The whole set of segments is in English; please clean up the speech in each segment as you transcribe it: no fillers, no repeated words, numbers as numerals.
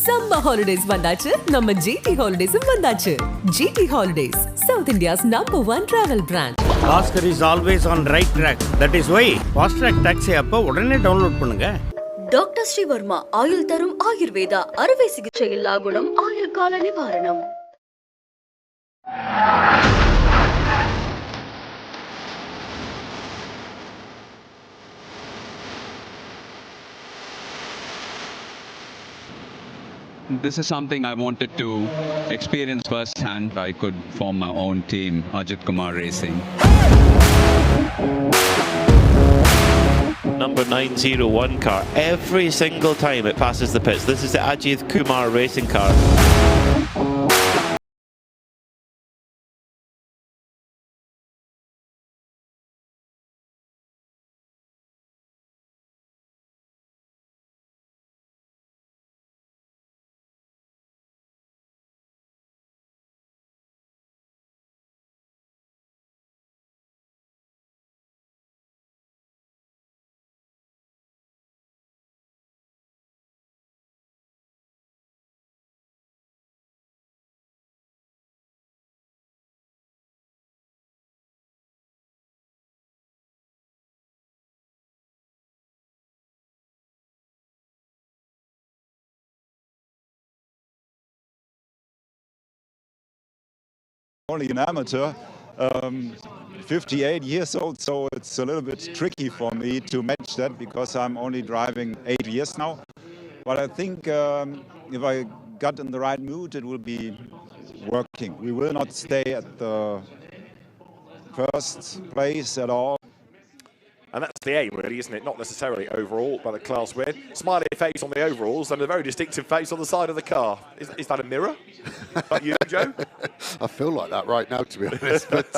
Summer holidays vandachu, namma GT Holidays vandachu. GT Holidays, South India's #1 travel brand. Oscar is always on right track. That is why fast track taxi app உடனே download பண்ணுங்க. Doctor Sreevarma ஆயுள் தரும் ஆயுர்வேதா அறுவை சிகிச்சை இல்லா குணம் ஆயுள் கால நிவாரணம். This is something I wanted to experience firsthand. I could form my own team, Ajith Kumar Racing. Number 901 car, every single time it passes the pits. This is the Ajith Kumar racing car. Only an amateur, 58 years old, so it's a little bit tricky for me to match that because I'm only driving 8 years now. But I think if I got in the right mood, it will be working. We will not stay at the first place at all. And that's the aim, really, isn't it? Not necessarily overall, but a class win. Smiley face on the overalls and a very distinctive face on the side of the car. Is that a mirror? Like you, Joe? I feel like that right now, to be honest. But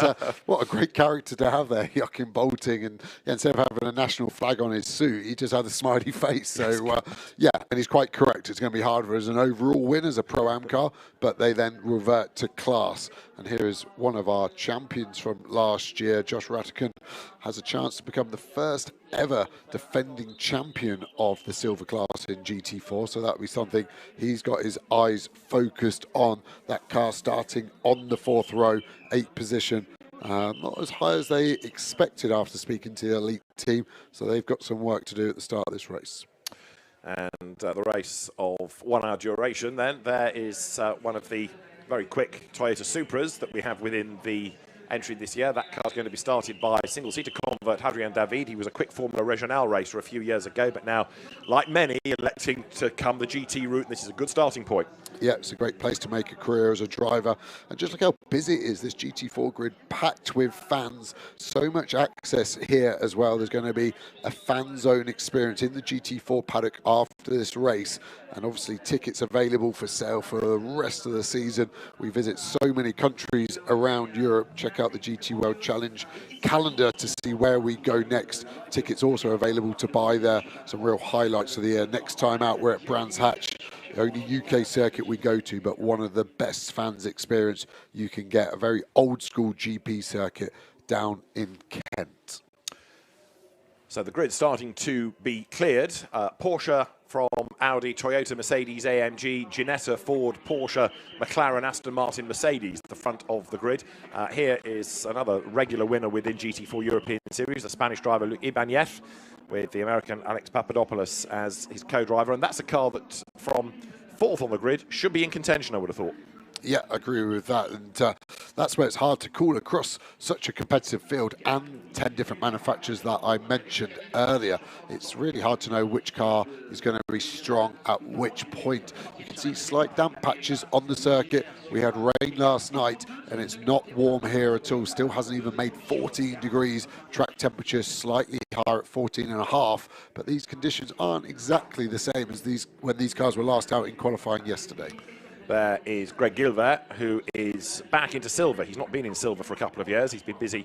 what a great character to have there, yucking bolting. And instead of having a national flag on his suit, he just had a smiley face. So, yeah, and he's quite correct. It's going to be harder as an overall win as a Pro-Am car, but they then revert to class. And here is one of our champions from last year, Josh Ratican, has a chance to become the first ever defending champion of the silver class in GT4. So that'll be something he's got his eyes focused on. That car starting on the 4th row, 8th position. Not as high as they expected after speaking to the elite team. So they've got some work to do at the start of this race. And the race of 1 hour duration then, there is one of the very quick Toyota Supras that we have within the entry this year. That car's going to be started by single-seater convert Hadrian David. He was a quick Formula Regional racer a few years ago, but now, like many, electing to come the GT route, and this is a good starting point. Yeah, it's a great place to make a career as a driver. And just look how busy it is, this GT4 grid, packed with fans. So much access here as well. There's going to be a fan zone experience in the GT4 paddock after this race. And obviously tickets available for sale for the rest of the season. We visit so many countries around Europe. Check out the GT World Challenge calendar to see where we go next. Tickets also available to buy there. Some real highlights of the year. Next time out, we're at Brands Hatch. The only UK circuit we go to, but one of the best fans experience you can get. A very old school GP circuit down in Kent. So the grid starting to be cleared. Porsche from Audi, Toyota, Mercedes, AMG, Ginetta, Ford, Porsche, McLaren, Aston Martin, Mercedes, the front of the grid. Here is another regular winner within GT4 European Series, the Spanish driver Luc Ibanez, with the American Alex Papadopoulos as his co-driver. And that's a car that, from 4th on the grid, should be in contention, I would have thought. Yeah, I agree with that. And that's where it's hard to call across such a competitive field and 10 different manufacturers that I mentioned earlier. It's really hard to know which car is going to be strong at which point. You can see slight damp patches on the circuit. We had rain last night and it's not warm here at all. Still hasn't even made 14 degrees. Track temperature slightly higher at 14.5. But these conditions aren't exactly the same as when these cars were last out in qualifying yesterday. There is Greg Gilbert, who is back into silver. He's not been in silver for a couple of years. He's been busy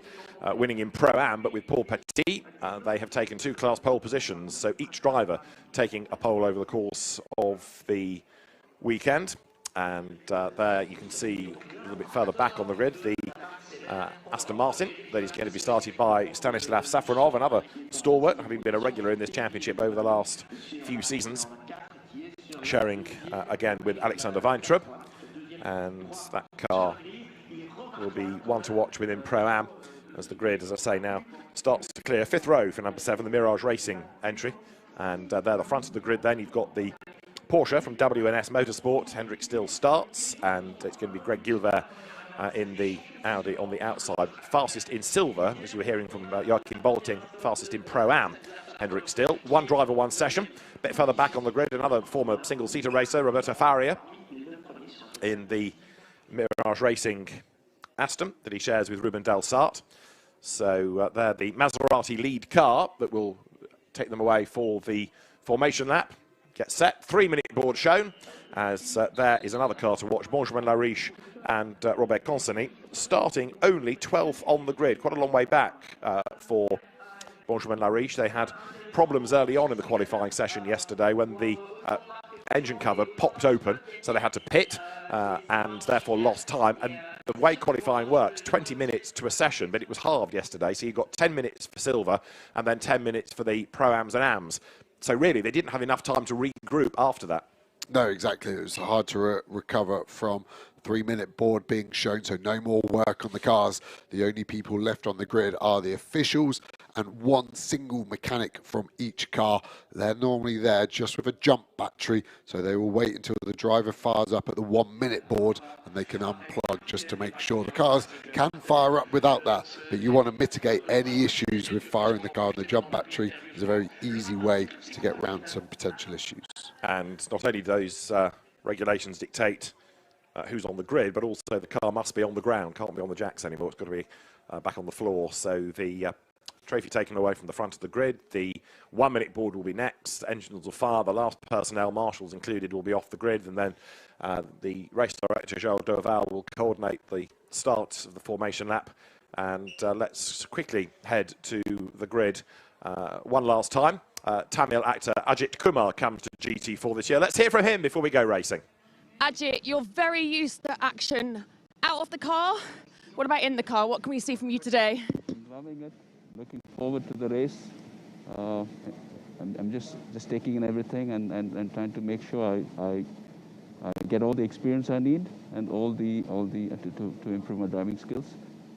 winning in Pro-Am, but with Paul Petit, they have taken 2 class pole positions. So each driver taking a pole over the course of the weekend. And there you can see a little bit further back on the grid, the Aston Martin that is going to be started by Stanislav Safronov, another stalwart, having been a regular in this championship over the last few seasons. sharing again with Alexander Weintraub, and that car will be one to watch within Pro-Am as the grid, as I say, now starts to clear. 5th row for number 7, the Mirage Racing entry, and there, the front of the grid. Then you've got the Porsche from WNS Motorsport. Hendrik still starts, and it's going to be Greg Gilbert in the Audi on the outside. Fastest in silver, as you were hearing from Joachim Bolting, fastest in Pro-Am. Hendrik still. 1 driver, 1 session. A bit further back on the grid, another former single-seater racer, Roberto Faria, in the Mirage Racing Aston that he shares with Ruben Delsart. So they're the Maserati lead car that will take them away for the formation lap. Get set, 3-minute board shown, as there is another car to watch, Benjamin Lariche and Robert Consonny, starting only 12th on the grid. Quite a long way back for Benjamin Lariche. They had problems early on in the qualifying session yesterday when the engine cover popped open, so they had to pit and therefore lost time. And the way qualifying works, 20 minutes to a session, but it was halved yesterday, so you got 10 minutes for silver and then 10 minutes for the Pro-Ams and Ams. So really, they didn't have enough time to regroup after that. No, exactly. It was hard to recover from 3-minute board being shown, so no more work on the cars. The only people left on the grid are the officials and 1 single mechanic from each car. They're normally there just with a jump battery, so they will wait until the driver fires up at the 1-minute board and they can unplug just to make sure the cars can fire up without that. But you want to mitigate any issues with firing the car on the jump battery. It's a very easy way to get around some potential issues. And not only do those regulations dictate who's on the grid, but also the car must be on the ground, can't be on the jacks anymore. It's got to be back on the floor. So the trophy taken away from the front of the grid. The 1-minute board will be next. Engines will fire. The last personnel, marshals included, will be off the grid. And then the race director, Joel Doval, will coordinate the start of the formation lap. And let's quickly head to the grid one last time. Tamil actor Ajith Kumar comes to GT4 this year. Let's hear from him before we go racing. Ajit, you're very used to action out of the car. What about in the car? What can we see from you today? I'm loving it. Looking forward to the race. I'm just taking in everything and trying to make sure I get all the experience I need and all the to improve my driving skills.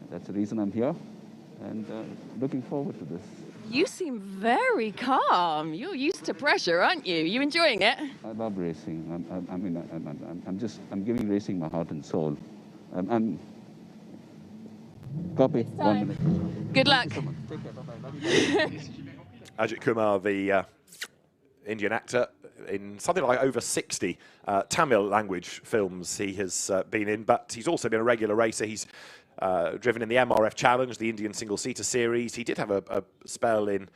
That's the reason I'm here, and looking forward to this. You seem very calm. You're used to pressure, aren't you? You enjoying it? I love racing. I'm giving racing my heart and soul. Copy. 1 minute. Good luck. Take care. Bye-bye. Ajith Kumar, the Indian actor, in something like over 60 Tamil language films he has been in, but he's also been a regular racer. He's driven in the MRF Challenge, the Indian Single-Seater Series. He did have a spell in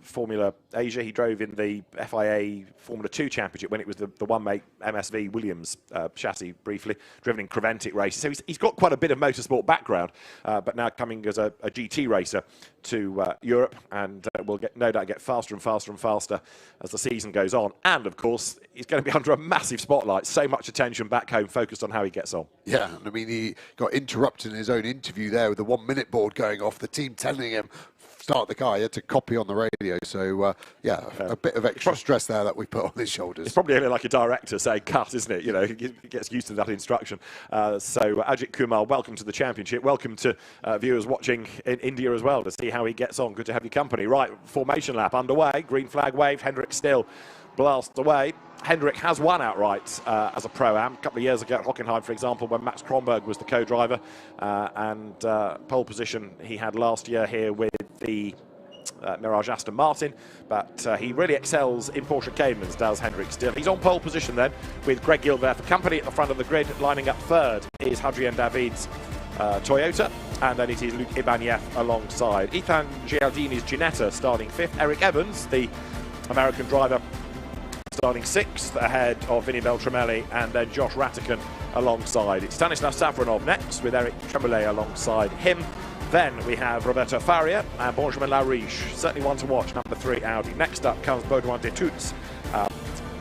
Formula Asia. He drove in the FIA Formula 2 Championship when it was the one-mate MSV Williams chassis briefly, driven in Creventic races. So he's got quite a bit of motorsport background, but now coming as a GT racer to Europe, and will no doubt get faster and faster and faster as the season goes on. And of course, he's going to be under a massive spotlight. So much attention back home focused on how he gets on. Yeah, and I mean, he got interrupted in his own interview there with the 1-minute board going off, the team telling him start the car. He had to copy on the radio. So, a bit of extra stress there that we put on his shoulders. It's probably like a director saying cut, isn't it? You know, he gets used to that instruction. So Ajith Kumar, welcome to the championship. Welcome to viewers watching in India as well to see how he gets on. Good to have your company. Right, formation lap underway. Green flag waved. Hendrik still blasts away. Hendrik has won outright as a Pro-Am. A couple of years ago at Hockenheim, for example, when Max Kronberg was the co-driver. And pole position he had last year here with the Mirage Aston Martin. But he really excels in Porsche Caymans, does Hendrik still. He's on pole position then with Greg Gilbert for company at the front of the grid. Lining up third is Hadrien David's Toyota. And then it is Luc Ibanez alongside. Ethan Gialdini's Ginetta starting fifth. Eric Evans, the American driver, starting sixth ahead of Vinny Beltramelli, and then Josh Ratican alongside. It's Stanislav Savronov next with Eric Tremblay alongside him. Then we have Roberto Faria and Benjamin Lariche, certainly one to watch, number 3 Audi. Next up comes Baudouin Detoots,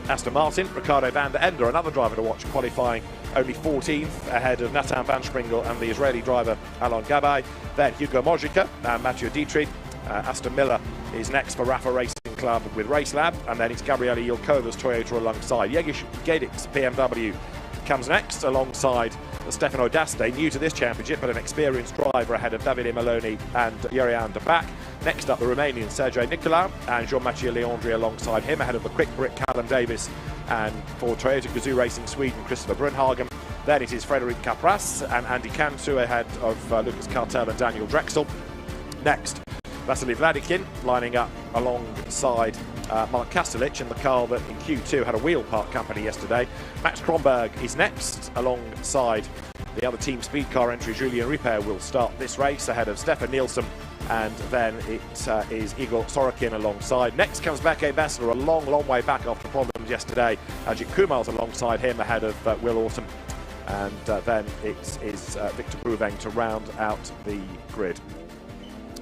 Aston Martin. Ricardo van der Ende, another driver to watch, qualifying only 14th ahead of Nathan van Springel and the Israeli driver Alon Gabay. Then Hugo Mojica and Mathieu Dietrich. Aston Miller is next for RAFA Racing Club with Racelab, and then it's Gabriele Ilkova's Toyota alongside. Yegish Gedik's BMW comes next alongside Stefano Daste, new to this championship but an experienced driver ahead of Davide Maloney and Yerian de Back. Next up the Romanian Sergei Nicolau and Jean-Mathieu Leandri alongside him, ahead of the quick Brit Callum Davis, and for Toyota Gazoo Racing Sweden Christopher Brunhagen. Then it is Frederic Capras and Andy Cantu ahead of Lucas Cartel and Daniel Drexel. Next, Vasily Vladikin lining up alongside Mark Kastelich in the car that in Q2 had a wheel part company yesterday. Max Kronberg is next alongside the other team speed car entry. Julien Ripper will start this race ahead of Stefan Nielsen, and then it is Igor Sorokin alongside. Next comes Beke Bessler, a long way back after problems yesterday. Ajit Kumar's alongside him ahead of Will Autumn, and then it is Victor Bruveng to round out the grid.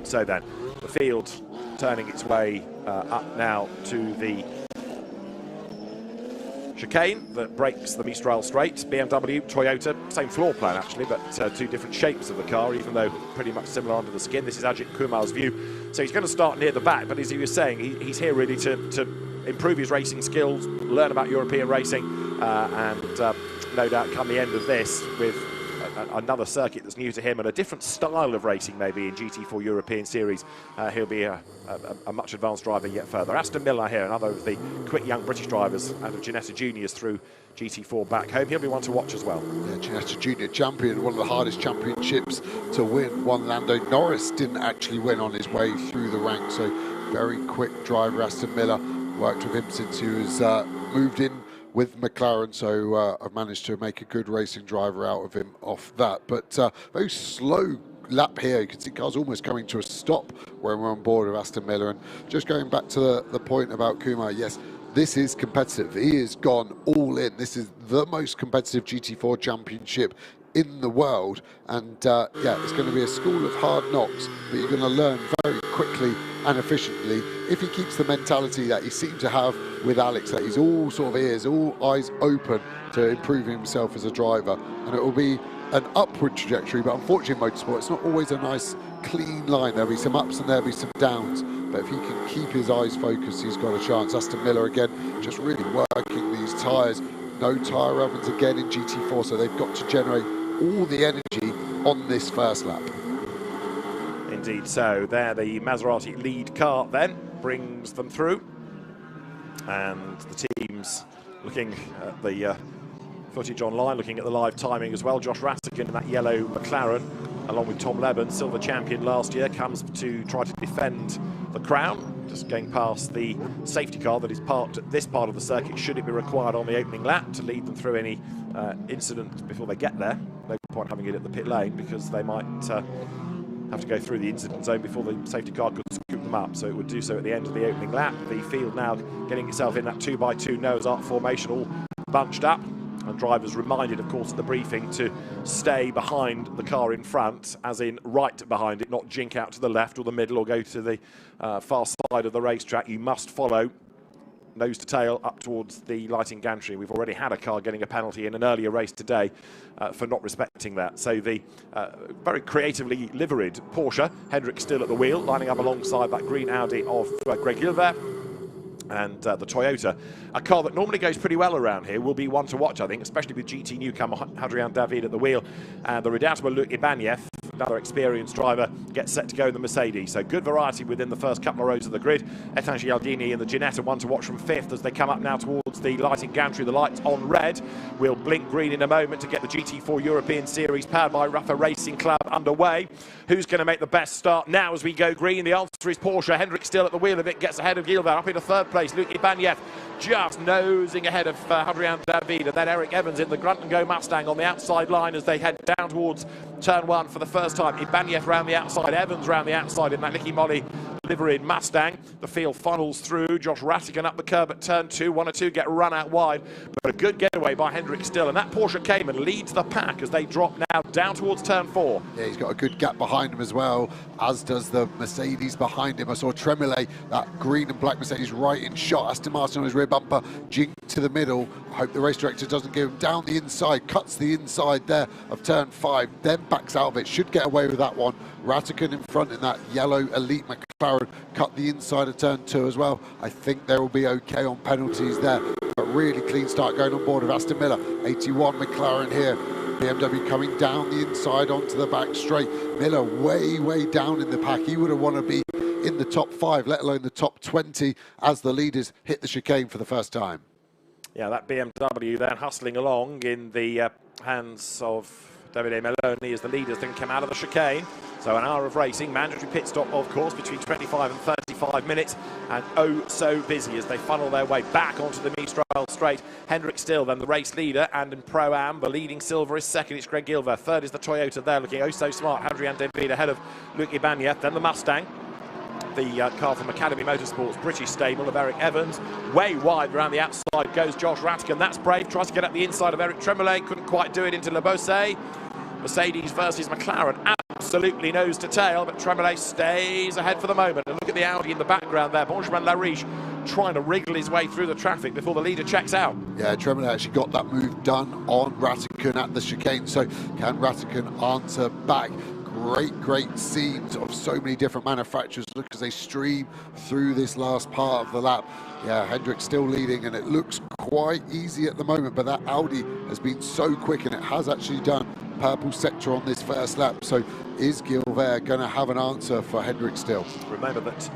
So then, the field turning its way up now to the chicane that breaks the Mistral Straight. BMW, Toyota, same floor plan actually, but two different shapes of the car, even though pretty much similar under the skin. This is Ajit Kumar's view. So he's going to start near the back, but as he was saying, he's here really to improve his racing skills, learn about European racing, and no doubt come the end of this with another circuit that's new to him and a different style of racing maybe in GT4 European Series. He'll be a much advanced driver yet further. Aston Miller here, another of the quick young British drivers out of Ginetta Juniors through GT4 back home. He'll be one to watch as well. Yeah, Ginetta Junior champion, one of the hardest championships to win. One Lando Norris didn't actually win on his way through the ranks, so very quick driver. Aston Miller, worked with him since he was moved in with McLaren, so I've managed to make a good racing driver out of him off that. But very slow lap here. You can see cars almost coming to a stop when we're on board with Aston Miller. And just going back to the point about Kumar, yes, this is competitive. He has gone all in. This is the most competitive GT4 championship in the world, and yeah, it's going to be a school of hard knocks, but you're going to learn very quickly and efficiently if he keeps the mentality that he seemed to have with Alex, that he's all sort of ears, all eyes open to improving himself as a driver. And it will be an upward trajectory, but unfortunately in motorsport it's not always a nice clean line. There'll be some ups and there'll be some downs, but if he can keep his eyes focused, he's got a chance. Aston Miller again just really working these tyres. No tyre ovens again in GT4, so they've got to generate all the energy on this first lap. Indeed so. There the Maserati lead car then brings them through, and the teams looking at the footage online, looking at the live timing as well. Josh Rattigan in that yellow McLaren, along with Tom Leben, silver champion last year, comes to try to defend the crown. Just going past the safety car that is parked at this part of the circuit, should it be required on the opening lap to lead them through any incident before they get there. No point having it at the pit lane, because they might have to go through the incident zone before the safety car could scoop them up, so it would do so at the end of the opening lap. The field now getting itself in that 2x2 Noah's Ark formation, all bunched up, and drivers reminded, of course, at the briefing to stay behind the car in front, as in right behind it, not jink out to the left or the middle or go to the far side of the racetrack. You must follow nose to tail up towards the lighting gantry. We've already had a car getting a penalty in an earlier race today for not respecting that. So the very creatively liveried Porsche, Hendrik still at the wheel, lining up alongside that green Audi of Greg Gilbert. And the Toyota, a car that normally goes pretty well around here, will be one to watch, I think, especially with GT newcomer Hadrian David at the wheel. And the redoubtable Luc Ibanez, another experienced driver, gets set to go in the Mercedes. So good variety within the first couple of rows of the grid. Etan Gialdini and the Ginetta, one to watch from fifth as they come up now towards the lighting gantry. The lights on red will blink green in a moment to get the GT4 European Series powered by RAFA Racing Club underway. Who's going to make the best start now as we go green? The answer is Porsche. Hendrik still at the wheel of it, gets ahead of Gilbert, up into third place. Luc Ibanez just nosing ahead of Hadrian David, and then Eric Evans in the grunt and go Mustang on the outside line as they head down towards turn one for the first time. Ibanez round the outside, Evans round the outside in that Nicky Molly liveried Mustang. The field funnels through. Josh Rattigan up the curb at turn two. 1 or 2 get run out wide, but a good getaway by Hendrik Still, and that Porsche Cayman leads the pack as they drop now down towards turn 4. Yeah, he's got a good gap behind him as well, as does the Mercedes behind him. I saw Tremolay, that green and black Mercedes, right in shot. Aston Martin on his rear bumper, jink to the middle. I hope the race director doesn't give him down the inside, cuts the inside there of turn 5, then backs out of it. Should get away with that one. Rattigan in front in that yellow Elite McLaren. McLaren cut the inside of turn 2 as well. I think they will be okay on penalties there. But really clean start going on board of Aston Miller. 81 McLaren here. BMW coming down the inside onto the back straight. Miller way down in the pack. He would have wanted to be in the top 5, let alone the top 20, as the leaders hit the chicane for the first time. Yeah, that BMW then hustling along in the hands of Davide Meloni as the leaders then come out of the chicane. So an hour of racing, mandatory pit stop, of course, between 25 and 35 minutes, and oh so busy as they funnel their way back onto the Mistral straight. Hendrik Still, then the race leader, and in Pro-Am, the leading silver is second, it's Greg Gilver. Third is the Toyota there, looking oh so smart, Hadrian David ahead of Luc Ibanez, then the Mustang. The car from Academy Motorsports, British stable of Eric Evans. Way wide around the outside goes Josh Ratkin. That's brave. Tries to get up the inside of Eric Tremblay. Couldn't quite do it into Le Beausset. Mercedes versus McLaren. Absolutely nose to tail, but Tremblay stays ahead for the moment. And look at the Audi in the background there. Benjamin Lariche trying to wriggle his way through the traffic before the leader checks out. Yeah, Tremblay actually got that move done on Ratkin at the chicane. So can Ratkin answer back? Great scenes of so many different manufacturers. Look as they stream through this last part of the lap. Yeah, Hendrick still leading, and it looks quite easy at the moment, but that Audi has been so quick, and it has actually done purple sector on this first lap. So is Gilbert going to have an answer for Hendrick Still? Remember that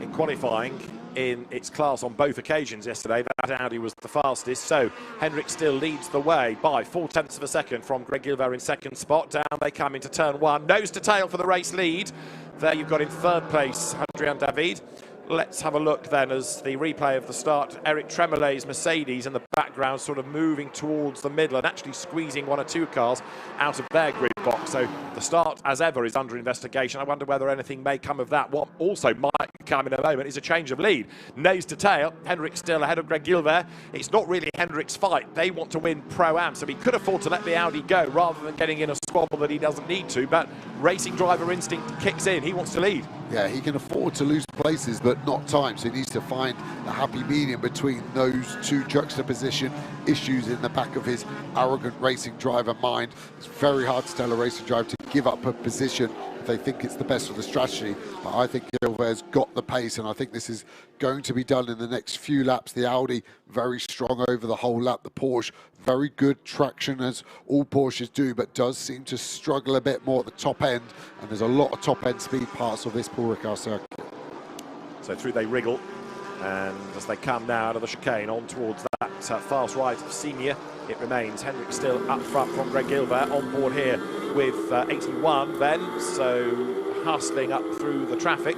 in qualifying in its class on both occasions yesterday, that Audi was the fastest, so Hendrick Still leads the way by 0.4 of a second from Greg Gilbert in second spot. Down they come into turn 1, nose to tail for the race lead. There you've got in third place Hadrian David. Let's have a look then as the replay of the start. Eric Trembley's Mercedes in the background sort of moving towards the middle and actually squeezing 1 or 2 cars out of their grid box. So the start, as ever, is under investigation. I wonder whether anything may come of that. What also might come in a moment is a change of lead. Nose to tail, Hendrick Still ahead of Greg Gilbert. It's not really Hendrick's fight. They want to win Pro-Am, so he could afford to let the Audi go rather than getting in a squabble that he doesn't need to. But racing driver instinct kicks in. He wants to lead. Yeah, he can afford to lose places, but not time. So he needs to find a happy medium between those two juxtaposition issues in the back of his arrogant racing driver mind. It's very hard to tell a racing driver to give up a position if they think it's the best for the strategy. But I think Gilbert's got the pace, and I think this is going to be done in the next few laps. The Audi very strong over the whole lap. The Porsche very good traction, as all Porsches do, but does seem to struggle a bit more at the top end, and there's a lot of top end speed parts of this Paul Ricard circuit. So through they wriggle, and as they come now out of the chicane on towards that fast right of Senior, it remains Hendrick Still up front from Greg Gilbert on board here with 81 then, so hustling up through the traffic.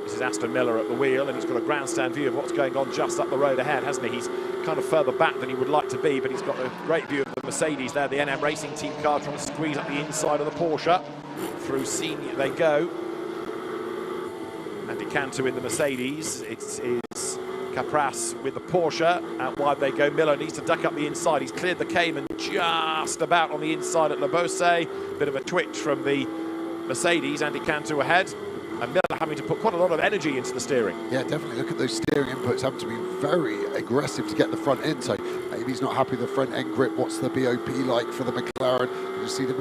This is Aston Miller at the wheel, and he's got a grandstand view of what's going on just up the road ahead, hasn't he? He's kind of further back than he would like to be, but he's got a great view of the Mercedes there, the NM Racing Team car trying to squeeze up the inside of the Porsche. Through Senior they go. Andy Cantu in the Mercedes. It is Capras with the Porsche. Out wide they go. Miller needs to duck up the inside. He's cleared the Cayman just about on the inside at Le Beausset. Bit of a twitch from the Mercedes. Andy Cantu ahead. And Miller having to put quite a lot of energy into the steering. Yeah, definitely. Look at those steering inputs, having to be very aggressive to get the front end. So maybe he's not happy with the front end grip. What's the BOP like for the McLaren? You see the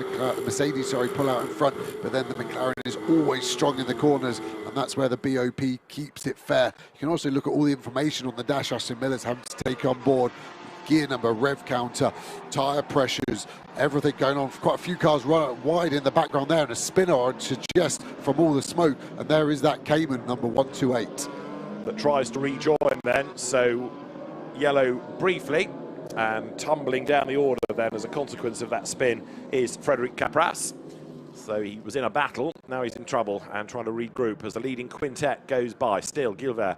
Mercedes, pull out in front, but then the McLaren is always strong in the corners, and that's where the BOP keeps it fair. You can also look at all the information on the dash Aston Miller's having to take on board. Gear number, rev counter, tyre pressures, everything going on. Quite a few cars run wide in the background there, and a spinner, I'd suggest, from all the smoke. And there is that Cayman number 128. That tries to rejoin then, so yellow briefly, and tumbling down the order then as a consequence of that spin is Frederic Capras. So he was in a battle, now he's in trouble and trying to regroup as the leading quintet goes by. Still, Gilbert,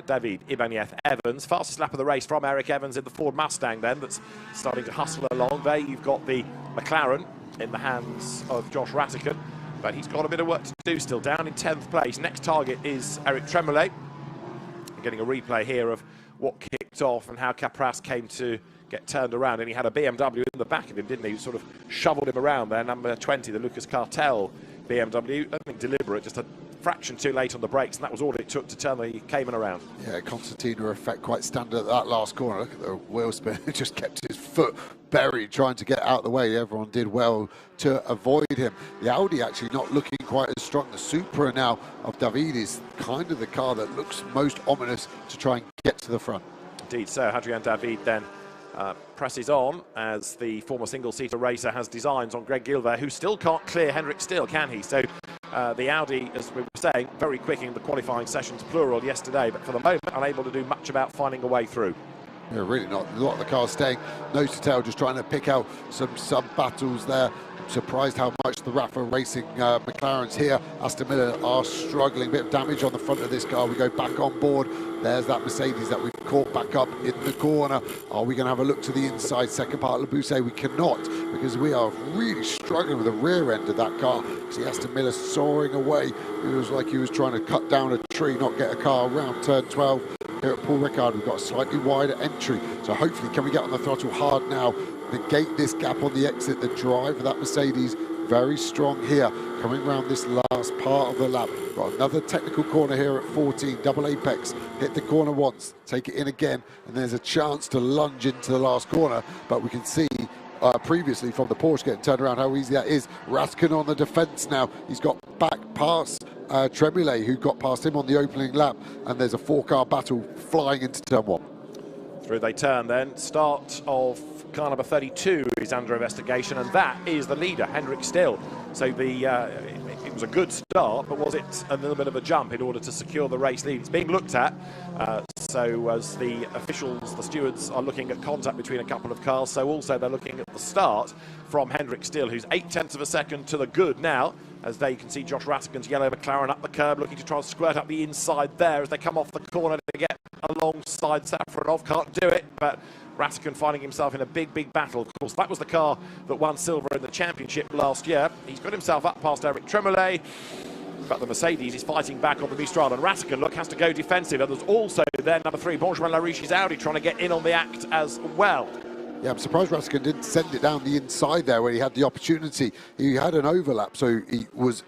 David, Ibanez, Evans. Fastest lap of the race from Eric Evans in the Ford Mustang then, that's starting to hustle along. There you've got the McLaren in the hands of Josh Rattigan, but he's got a bit of work to do still, down in 10th place. Next target is Eric Tremblay. Getting a replay here of what kicked off and how Capras came to get turned around, and he had a BMW in the back of him, didn't he? Sort of shoveled him around there, number 20, the Lucas Cartel BMW. I don't think deliberate, just a fraction too late on the brakes, and that was all it took to turn the Cayman around. Yeah, Constantina effect quite standard at that last corner. Look at the wheel spin. He just kept his foot buried trying to get out of the way. Everyone did well to avoid him. The Audi actually not looking quite as strong. The Supra now of David is kind of the car that looks most ominous to try and get to the front. Indeed so. Hadrian David then presses on as the former single-seater racer has designs on Greg Gilbert, who still can't clear Henrik Still, can he? So the Audi, as we were saying, very quick in the qualifying sessions, plural, yesterday, but for the moment unable to do much about finding a way through. Yeah, really not. A lot of the cars staying nose to tail, just trying to pick out some sub-battles there. I'm surprised how much the RAFA Racing McLarens here, Aston Miller, are struggling. A bit of damage on the front of this car. We go back on board. There's that Mercedes that we've caught back up in the corner. Are we going to have a look to the inside second part of Le Bousset? We cannot, because we are really struggling with the rear end of that car. See Aston Miller soaring away. It was like he was trying to cut down a tree, not get a car around turn 12. Here at Paul Ricard, we've got a slightly wider entry. So hopefully, can we get on the throttle hard now, negate this gap on the exit? The drive of that Mercedes, very strong here, coming around this last part of the lap. Got another technical corner here at 14, double apex. Hit the corner once, take it in again, and there's a chance to lunge into the last corner. But we can see previously from the Porsche getting turned around how easy that is. Raskin on the defence now. He's got back past Tremoulet, who got past him on the opening lap, and there's a four-car battle flying into turn 1. Through they turn then. Start of car number 32 is under investigation, and that is the leader, Henrik Still. So it was a good start, but was it a little bit of a jump in order to secure the race lead? It's being looked at. So as the officials, the stewards, are looking at contact between a couple of cars, so also they're looking at the start from Henrik Still, who's 0.8 of a second to the good now. As there you can see Josh Rattigan's yellow McLaren up the curb, looking to try and squirt up the inside there as they come off the corner to get alongside Safronov. Can't do it, but Rattigan finding himself in a big battle. Of course, that was the car that won silver in the championship last year. He's got himself up past Eric Tremoulet, but the Mercedes is fighting back on the Mistral, and Rattigan, look, has to go defensive. And there's also then number 3, Benjamin Lariche's Audi, trying to get in on the act as well. Yeah, I'm surprised Raskin didn't send it down the inside there where he had the opportunity. He had an overlap, so he was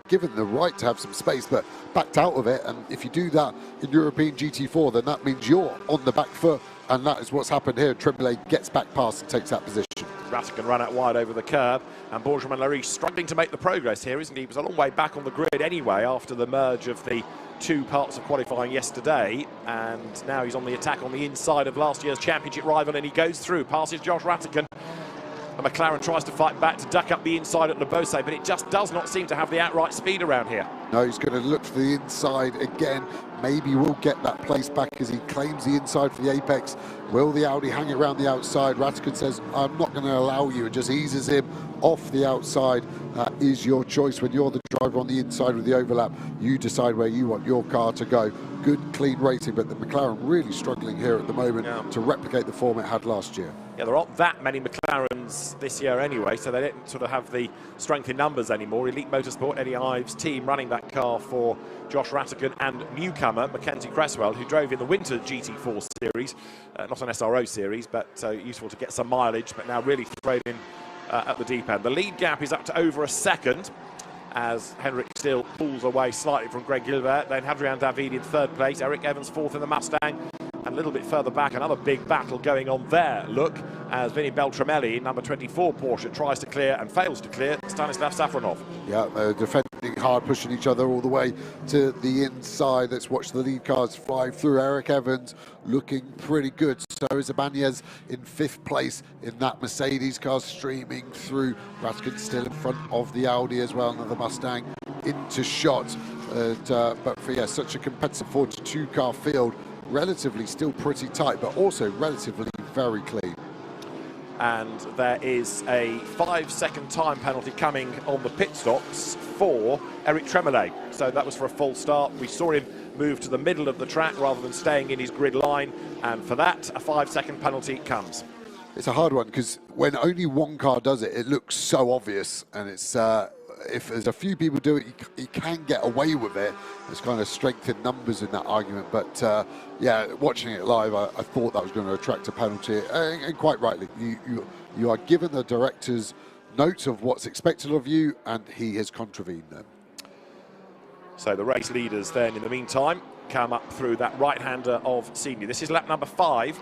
given the right to have some space, but backed out of it. And if you do that in European GT4, then that means you're on the back foot, and that is what's happened here. Tremoulet gets back past and takes that position. Rattigan run out wide over the curb, and Benjamin Lariche struggling to make the progress here, isn't he? He was a long way back on the grid anyway after the merge of the two parts of qualifying yesterday, and now he's on the attack on the inside of last year's championship rival, and he goes through, passes Josh Rattigan. The McLaren tries to fight back to duck up the inside at Le Bousset, but it just does not seem to have the outright speed around here. No, he's going to look for the inside again. Maybe we'll get that place back as he claims the inside for the apex. Will the Audi hang around the outside? Rattigan says, I'm not going to allow you, and just eases him off the outside. That is your choice. When you're the driver on the inside with the overlap, you decide where you want your car to go. Good, clean racing, but the McLaren really struggling here at the moment to replicate the form it had last year. Yeah, there aren't that many McLarens this year anyway, so they don't sort of have the strength in numbers anymore. Elite Motorsport, Eddie Ives' team running that car for Josh Rattigan and newcomer Mackenzie Cresswell, who drove in the winter GT4 series, not an SRO series, but useful to get some mileage, but now really thrown in at the deep end. The lead gap is up to over a second as Henrik Still pulls away slightly from Greg Gilbert. Then Hadrian David in third place, Eric Evans fourth in the Mustang. And a little bit further back, another big battle going on there. Look, as Vinny Beltramelli, number 24 Porsche, tries to clear and fails to clear Stanislav Safronov. Yeah, they're defending hard, pushing each other all the way to the inside. Let's watch the lead cars fly through. Eric Evans looking pretty good. So is Ibanez in 5th place in that Mercedes car, streaming through. Rattigan still in front of the Audi as well, another Mustang into shot. But for such a competitive 42 car field, relatively still pretty tight, but also relatively very clean. And there is a 5-second time penalty coming on the pit stops for Eric Tremoulet. So that was for a full start. We saw him move to the middle of the track rather than staying in his grid line, and for that a 5-second penalty comes. It's a hard one because when only one car does it, it looks so obvious, and it's if there's a few people do it, you can get away with it. There's kind of strength in numbers in that argument, but yeah, watching it live, I thought that was going to attract a penalty, and quite rightly. You are given the director's notes of what's expected of you, and he has contravened them. So the race leaders then, in the meantime, come up through that right-hander of Senior. This is lap number 5.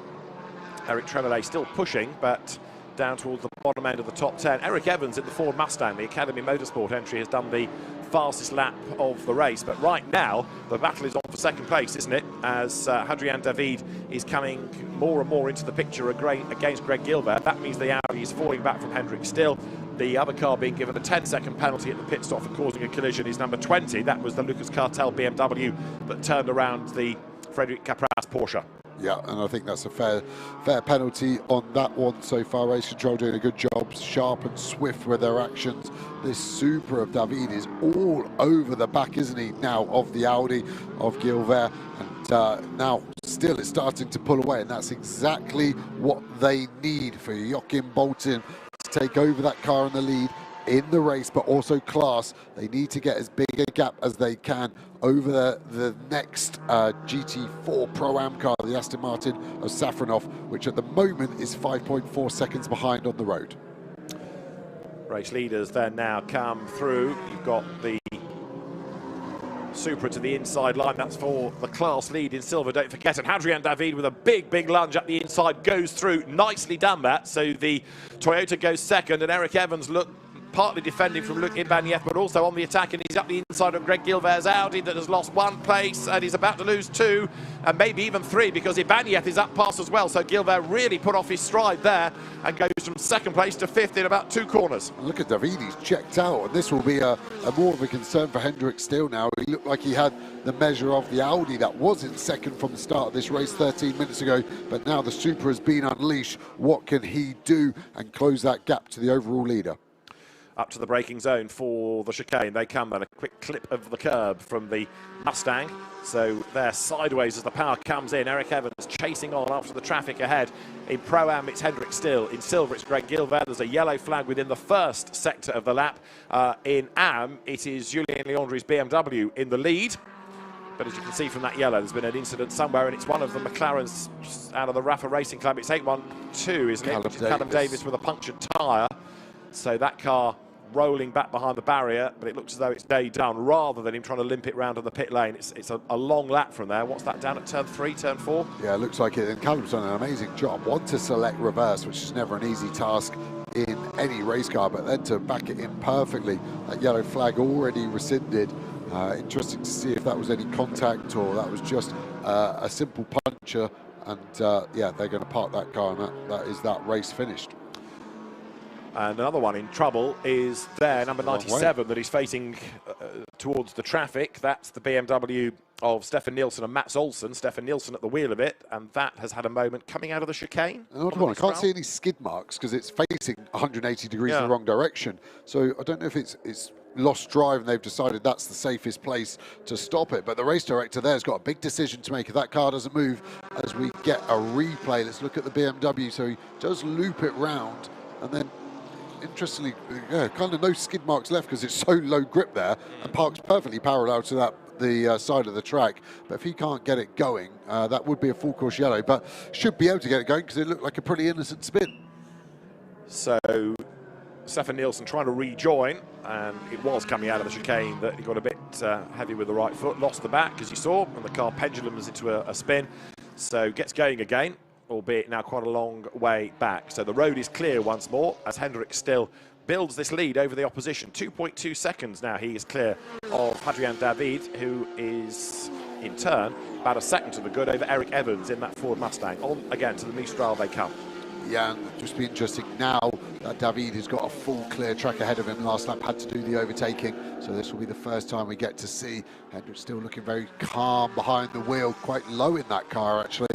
Eric Tremolay still pushing, but down towards the bottom end of the top 10. Eric Evans in the Ford Mustang, the Academy Motorsport entry, has done the fastest lap of the race. But right now, the battle is on for second place, isn't it? As Hadrian David is coming more and more into the picture against Greg Gilbert. That means the Audi is falling back from Hendrick Still. The other car being given a 10-second penalty at the pit stop for causing a collision is number 20. That was the Lucas Cartel BMW that turned around the Frederic Capras Porsche. Yeah, and I think that's a fair penalty on that one so far. Race Control doing a good job, sharp and swift with their actions. This Supra of David is all over the back, isn't he, now, of the Audi of Gilbert. And now still it's starting to pull away, and that's exactly what they need for Joachim Bolton to take over that car in the lead in the race, but also class. They need to get as big a gap as they can over the next GT4 Pro-Am car, the Aston Martin of Safronov, which at the moment is 5.4 seconds behind on the road. Race leaders then now come through. You've got the Supra to the inside line. That's for the class lead in silver, don't forget. And Hadrian David with a big lunge up the inside goes through. Nicely done that. So the Toyota goes second, and Eric Evans partly defending from Luc Ibanez, but also on the attack, and he's up the inside of Greg Gilbert's Audi that has lost 1 place, and he's about to lose 2, and maybe even 3, because Ibanez is up past as well. So Gilbert really put off his stride there and goes from second place to 5th in about 2 corners. Look at David, he's checked out, and this will be a more of a concern for Hendrick Still now. He looked like he had the measure of the Audi that was in second from the start of this race 13 minutes ago, but now the Supra has been unleashed. What can he do and close that gap to the overall leader? Up to the braking zone for the chicane. They come at a quick clip of the curb from the Mustang. So they're sideways as the power comes in. Eric Evans chasing on after the traffic ahead. In Pro-Am, it's Hendrick Still. In silver, it's Greg Gilbert. There's a yellow flag within the first sector of the lap. In Am, it is Julien Leandri's BMW in the lead. But as you can see from that yellow, there's been an incident somewhere, and it's one of the McLarens out of the RAFA Racing Club. It's 812, isn't it? Callum Davis with a punctured tyre. So that car rolling back behind the barrier, but it looks as though it's day done, rather than him trying to limp it round on the pit lane. It's a long lap from there. What's that, down at turn 3, turn 4? Yeah, it looks like it, and Callum's done an amazing job. One, to select reverse, which is never an easy task in any race car, but then to back it in perfectly. That yellow flag already rescinded. Interesting to see if that was any contact or that was just a simple puncture, and yeah, they're going to park that car, and that is that race finished. And another one in trouble is there, number 97, that he's facing towards the traffic. That's the BMW of Stefan Nielsen and Mats Olsen. Stefan Nielsen at the wheel of it, and that has had a moment coming out of the chicane. I can't see any skid marks because it's facing 180 degrees in the wrong direction. So I don't know if it's lost drive and they've decided that's the safest place to stop it. But the race director there's got a big decision to make if that car doesn't move as we get a replay. Let's look at the BMW. So he does loop it round, and then interestingly, kind of no skid marks left because it's so low grip there, and parks perfectly parallel to the side of the track. But if he can't get it going, that would be a full course yellow, but should be able to get it going because it looked like a pretty innocent spin. So Stefan Nielsen trying to rejoin, and it was coming out of the chicane that he got a bit heavy with the right foot, lost the back as you saw, and the car pendulums into a spin. So gets going again, albeit now quite a long way back. So the road is clear once more as Hendrick Still builds this lead over the opposition. 2.2 seconds now he is clear of Hadrian David, who is in turn about a second to the good over Eric Evans in that Ford Mustang. On again to the Mistral they come. Yeah, and just be interesting now that David has got a full clear track ahead of him. Last lap had to do the overtaking, so this will be the first time we get to see Hendrick Still looking very calm behind the wheel, quite low in that car actually.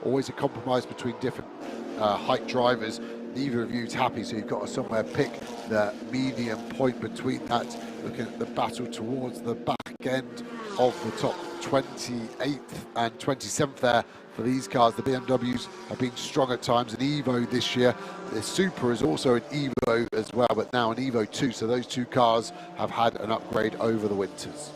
Always a compromise between different height drivers. Neither of you is happy, so you've got to somewhere pick the medium point between that. Looking at the battle towards the back end of the top 28th and 27th there for these cars. The BMWs have been strong at times, an Evo this year. The Supra is also an Evo as well, but now an Evo 2, so those two cars have had an upgrade over the winters.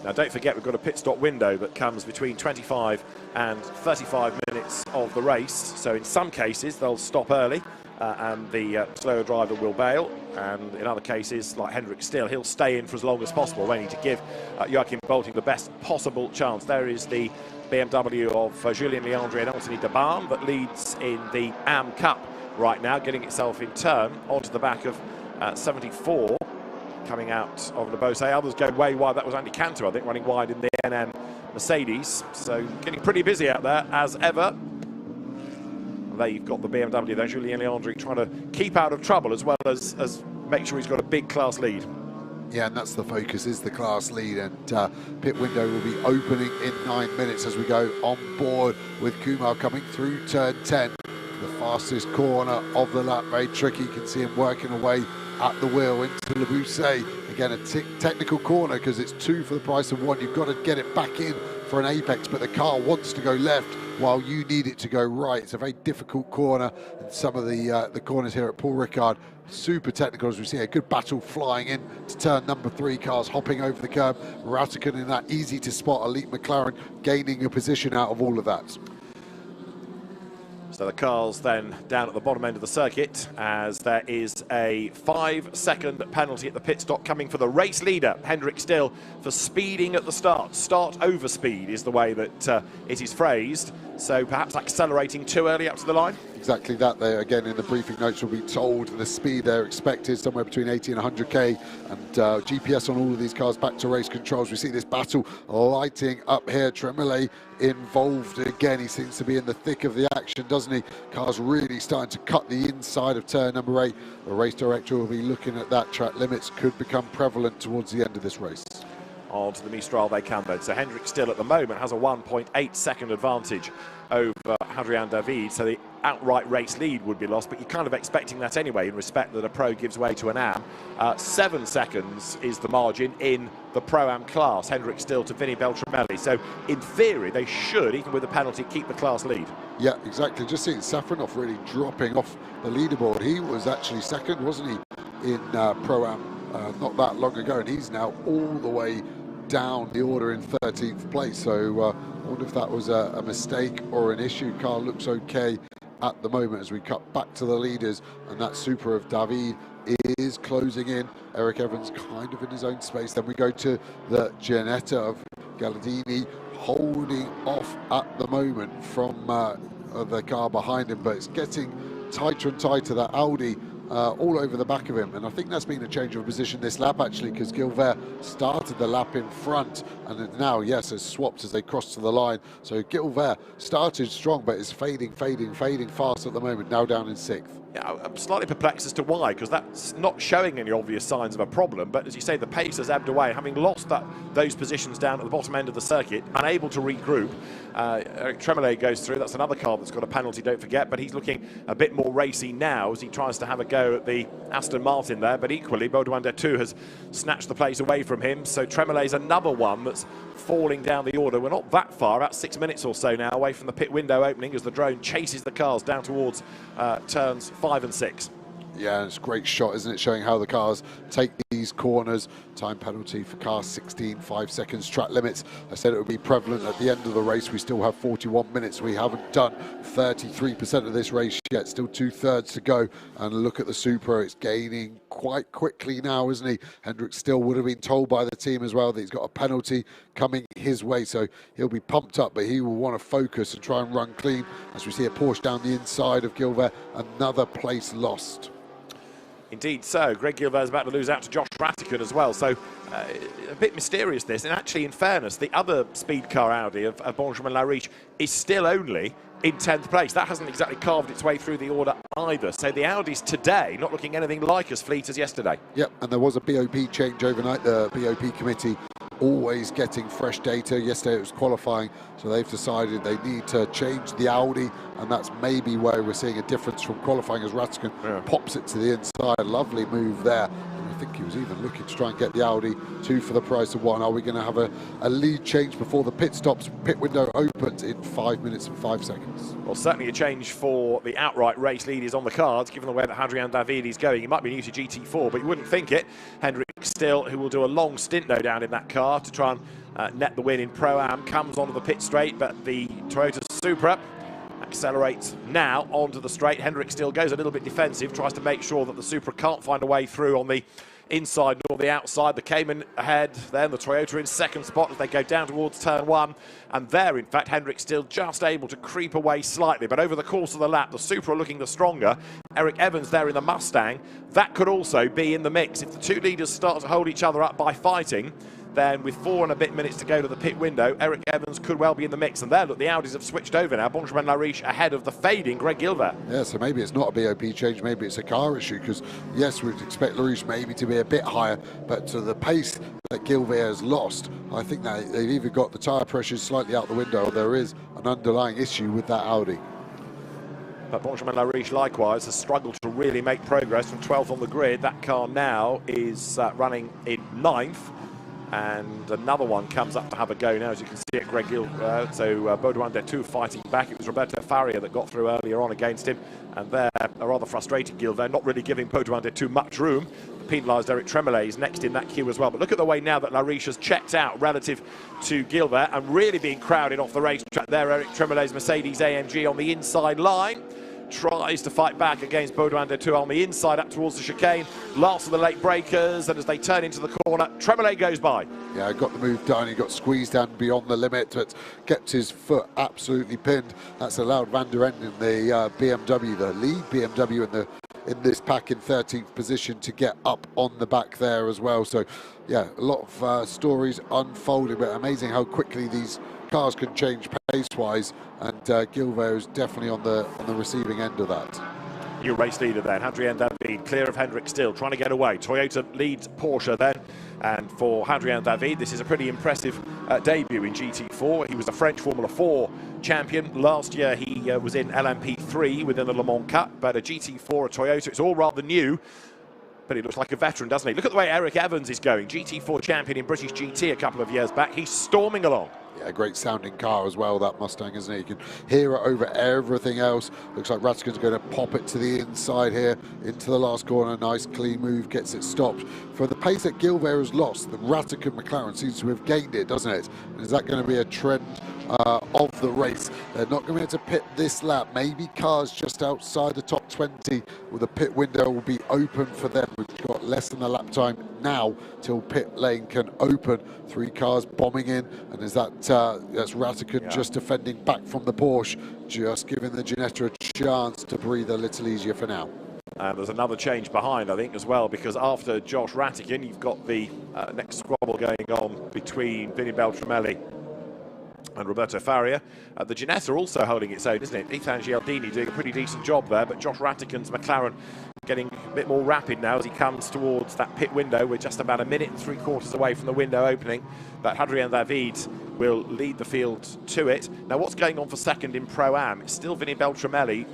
Now don't forget we've got a pit stop window that comes between 25 and 35 minutes of the race, so in some cases they'll stop early and the slower driver will bail. And in other cases, like Hendrik Still, he'll stay in for as long as possible, waiting to give Joachim Bolting the best possible chance. There is the BMW of Julien Leandre and Anthony Debarm that leads in the AM Cup right now, getting itself in turn onto the back of 74 coming out of the Bose. Others going way wide. That was Andy Cantor, I think, running wide in the NN Mercedes. So getting pretty busy out there as ever. There you've got the BMW there, Julien Leandre trying to keep out of trouble as well as make sure he's got a big class lead. Yeah, and that's the focus, is the class lead, and pit window will be opening in 9 minutes as we go on board with Kumar coming through turn 10. The fastest corner of the lap, very tricky. You can see him working away at the wheel into Le Bousset. Again, a technical corner because it's 2 for the price of 1. You've got to get it back in for an apex, but the car wants to go left while you need it to go right. It's a very difficult corner, and some of the corners here at Paul Ricard, super technical, as we see a good battle flying in to turn number 3, cars hopping over the curb. Ratikkonen in that easy to spot elite McLaren gaining a position out of all of that. So the cars then down at the bottom end of the circuit, as there is a 5-second penalty at the pit stop coming for the race leader, Hendrik Still, for speeding at the start. Start over speed is the way that it is phrased. So perhaps accelerating too early up to the line. Exactly that. There again in the briefing notes will be told the speed they're expected somewhere between 80 and 100k, and GPS on all of these cars back to race controls. We see this battle lighting up here. Tremblay involved again. He seems to be in the thick of the action, doesn't he? Cars really starting to cut the inside of turn number 8. The race director will be looking at that. Track limits could become prevalent towards the end of this race. On to the Mistral they can then. So Hendrik Still at the moment has a 1.8 second advantage over Hadrian David, so the outright race lead would be lost, but you're kind of expecting that anyway in respect that a pro gives way to an AM. 7 seconds is the margin in the Pro-Am class, Hendrik Still to Vinny Beltramelli. So in theory they should, even with a penalty, keep the class lead. Yeah, exactly. Just seeing Safronov really dropping off the leaderboard. He was actually second, wasn't he, in Pro-Am not that long ago, and he's now all the way down the order in 13th place. So I wonder if that was a mistake or an issue. Car looks okay at the moment as we cut back to the leaders, and that Supra of David is closing in. Eric Evans kind of in his own space. Then we go to the Ginetta of Galladini, holding off at the moment from the car behind him, but it's getting tighter and tighter. That Audi all over the back of him, and I think that's been a change of position this lap actually, because Gilbert started the lap in front and now, yes, has swapped as they cross to the line. So Gilbert started strong but is fading fast at the moment, now down in 6th. Yeah, I'm slightly perplexed as to why, because that's not showing any obvious signs of a problem, but as you say, the pace has ebbed away, having lost those positions down at the bottom end of the circuit, unable to regroup. Eric Tremblay goes through. That's another car that's got a penalty, don't forget, but he's looking a bit more racy now as he tries to have a go at the Aston Martin there, but equally Baudouin Detou has snatched the place away from him, so Tremblay's another one that's falling down the order. We're not that far, about 6 minutes or so now away from the pit window opening as the drone chases the cars down towards turns 5 and 6. Yeah, it's a great shot, isn't it, showing how the cars take these corners. Time penalty for cars 16, 5 seconds. Track limits, I said it would be prevalent at the end of the race. We still have 41 minutes. We haven't done 33% of this race yet, still 2/3 to go. And look at the Supra, it's gaining quite quickly now, isn't he? Hendrik Still would have been told by the team as well that he's got a penalty coming his way, so he'll be pumped up, but he will want to focus and try and run clean. As we see a Porsche down the inside of Gilbert, another place lost. Indeed so. Greg Gilbert is about to lose out to Josh Ratikkonen as well, so a bit mysterious this. And actually, in fairness, the other speed car Audi of Benjamin Lariche is still only in 10th place. That hasn't exactly carved its way through the order either. So the Audis today not looking anything like as fleet as yesterday. Yep, and there was a BOP change overnight. The BOP committee always getting fresh data. Yesterday it was qualifying, so they've decided they need to change the Audi, and that's maybe where we're seeing a difference from qualifying as Ratikkonen pops it to the inside. Lovely move there. And I think he was even looking to try and get the Audi 2 for the price of 1. Are we going to have a lead change before the pit stops? Pit window opens in 5 minutes and 5 seconds. Well, certainly a change for the outright race lead is on the cards, given the way that Hadrian David is going. He might be new to GT4, but you wouldn't think it. Hendrik Still, who will do a long stint, no doubt, in that car to try and net the win in Pro-Am, comes onto the pit straight, but the Toyota Supra accelerates now onto the straight. Hendrick still goes a little bit defensive, tries to make sure that the Supra can't find a way through on the inside nor the outside. The Cayman ahead, then the Toyota in second spot as they go down towards turn one. And there, in fact, Hendrick still just able to creep away slightly. But over the course of the lap, the Supra looking the stronger. Eric Evans there in the Mustang. That could also be in the mix. If the two leaders start to hold each other up by fighting, then with 4 and a bit minutes to go to the pit window, Eric Evans could well be in the mix. And there, look, the Audis have switched over now. Benjamin Lariche ahead of the fading Greg Gilbert. Yeah, so maybe it's not a BOP change, maybe it's a car issue, because yes, we'd expect Lariche maybe to be a bit higher, but to the pace that Gilbert has lost, I think that they've either got the tyre pressures slightly out the window, or there is an underlying issue with that Audi. But Benjamin Lariche likewise has struggled to really make progress from 12th on the grid. That car now is running in 9th. And another one comes up to have a go now, as you can see it, Greg Gilbert. So Baudouin Detou fighting back. It was Roberto Faria that got through earlier on against him. And there, a rather frustrated Gilbert, not really giving Baudouin Detou much room. The penalised Eric Tremollet is next in that queue as well. But look at the way now that Lariche has checked out relative to Gilbert and really being crowded off the racetrack there. Eric Tremollet's Mercedes AMG on the inside line. Tries to fight back against Baudouin Detou on the inside up towards the chicane. Last of the late breakers, and as they turn into the corner, Tremollet goes by. Yeah, got the move done. He got squeezed down beyond the limit, but kept his foot absolutely pinned. That's allowed Van der Ende in the BMW, the lead BMW in this pack in 13th position, to get up on the back there as well. So, yeah, a lot of stories unfolding, but amazing how quickly these cars can change pace-wise, and Gilbert is definitely on the receiving end of that. New race leader then, Hadrien David, clear of Hendrick still, trying to get away. Toyota leads Porsche then, and for Hadrien David, this is a pretty impressive debut in GT4. He was a French Formula 4 champion. Last year he was in LMP3 within the Le Mans Cup, but a GT4, a Toyota, it's all rather new. But he looks like a veteran, doesn't he? Look at the way Eric Evans is going. GT4 champion in British GT a couple of years back. He's storming along. Yeah, great sounding car as well, that Mustang, isn't it? You can hear it over everything else. Looks like Ratigan's going to pop it to the inside here, into the last corner. Nice clean move, gets it stopped. For the pace that Gilbert has lost, the Ratigan McLaren seems to have gained it, doesn't it? And is that going to be a trend of the race? They're not going to be able to pit this lap. Maybe cars just outside the top 20, where the pit window will be open for them. We've got less than a lap time now till pit lane can open. 3 cars bombing in, and is that's Ratigan just defending back from the Porsche, just giving the Ginetta a chance to breathe a little easier for now. And there's another change behind, I think, as well, because after Josh Ratigan, you've got the next squabble going on between Vinny Beltramelli and Roberto Faria. The Ginetta also holding its own, isn't it? Ethan Gialdini doing a pretty decent job there, but Josh Ratigan's McLaren getting a bit more rapid now as he comes towards that pit window. We're just about 1 minute and 3/4 away from the window opening, but Hadrien David will lead the field to it. Now, what's going on for second in Pro-Am? It's still Vinny Beltramelli,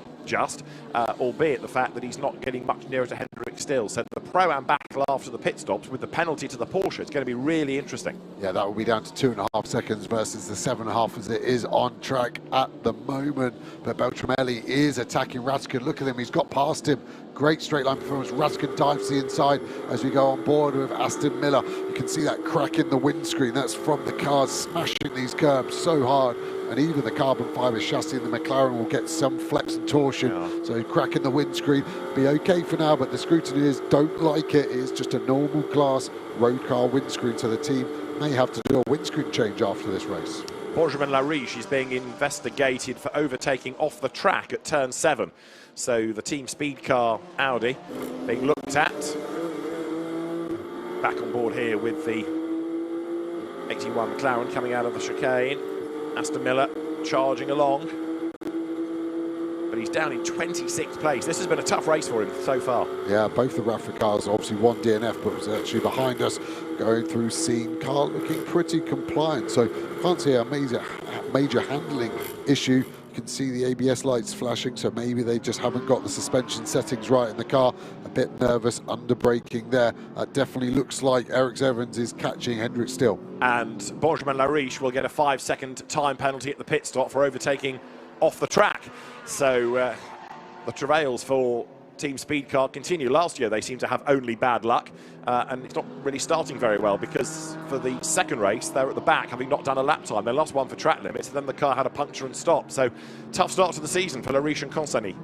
albeit the fact that he's not getting much nearer to Hendrick still. So the Pro-Am battle after the pit stops with the penalty to the Porsche, it's going to be really interesting. Yeah, that will be down to 2.5 seconds versus the 7.5 as it is on track at the moment. But Beltramelli is attacking Ratigan. Look at him, he's got past him. Great straight line performance. Ratigan dives to the inside as we go on board with Aston Miller. You can see that crack in the windscreen. That's from the cars smashing these curbs so hard. And even the carbon fibre chassis in the McLaren will get some flex and torsion. Yeah. So crack in the windscreen. Be okay for now, but the scrutineers don't like it. It's just a normal class road car windscreen, so the team may have to do a windscreen change after this race. Benjamin Lariche is being investigated for overtaking off the track at turn 7. So the team speed car Audi being looked at. Back on board here with the 81 McLaren coming out of the chicane. Aston Miller charging along, but he's down in 26th place. This has been a tough race for him so far. Yeah, both the RAFA cars, obviously one DNF, but was actually behind us going through scene. Car looking pretty compliant, so can't see a major handling issue. You can see the ABS lights flashing, so maybe they just haven't got the suspension settings right in the car. A bit nervous, under braking there. That definitely looks like Eric Evans is catching Hendrick still. And Benjamin Lariche will get a 5-second time penalty at the pit stop for overtaking off the track. So the travails for Team Speed Car continue. Last year they seemed to have only bad luck, and it's not really starting very well, because for the second race they're at the back having not done a lap time. They lost one for track limits, and then the car had a puncture and stopped. So tough start to the season for Lariche and Consani.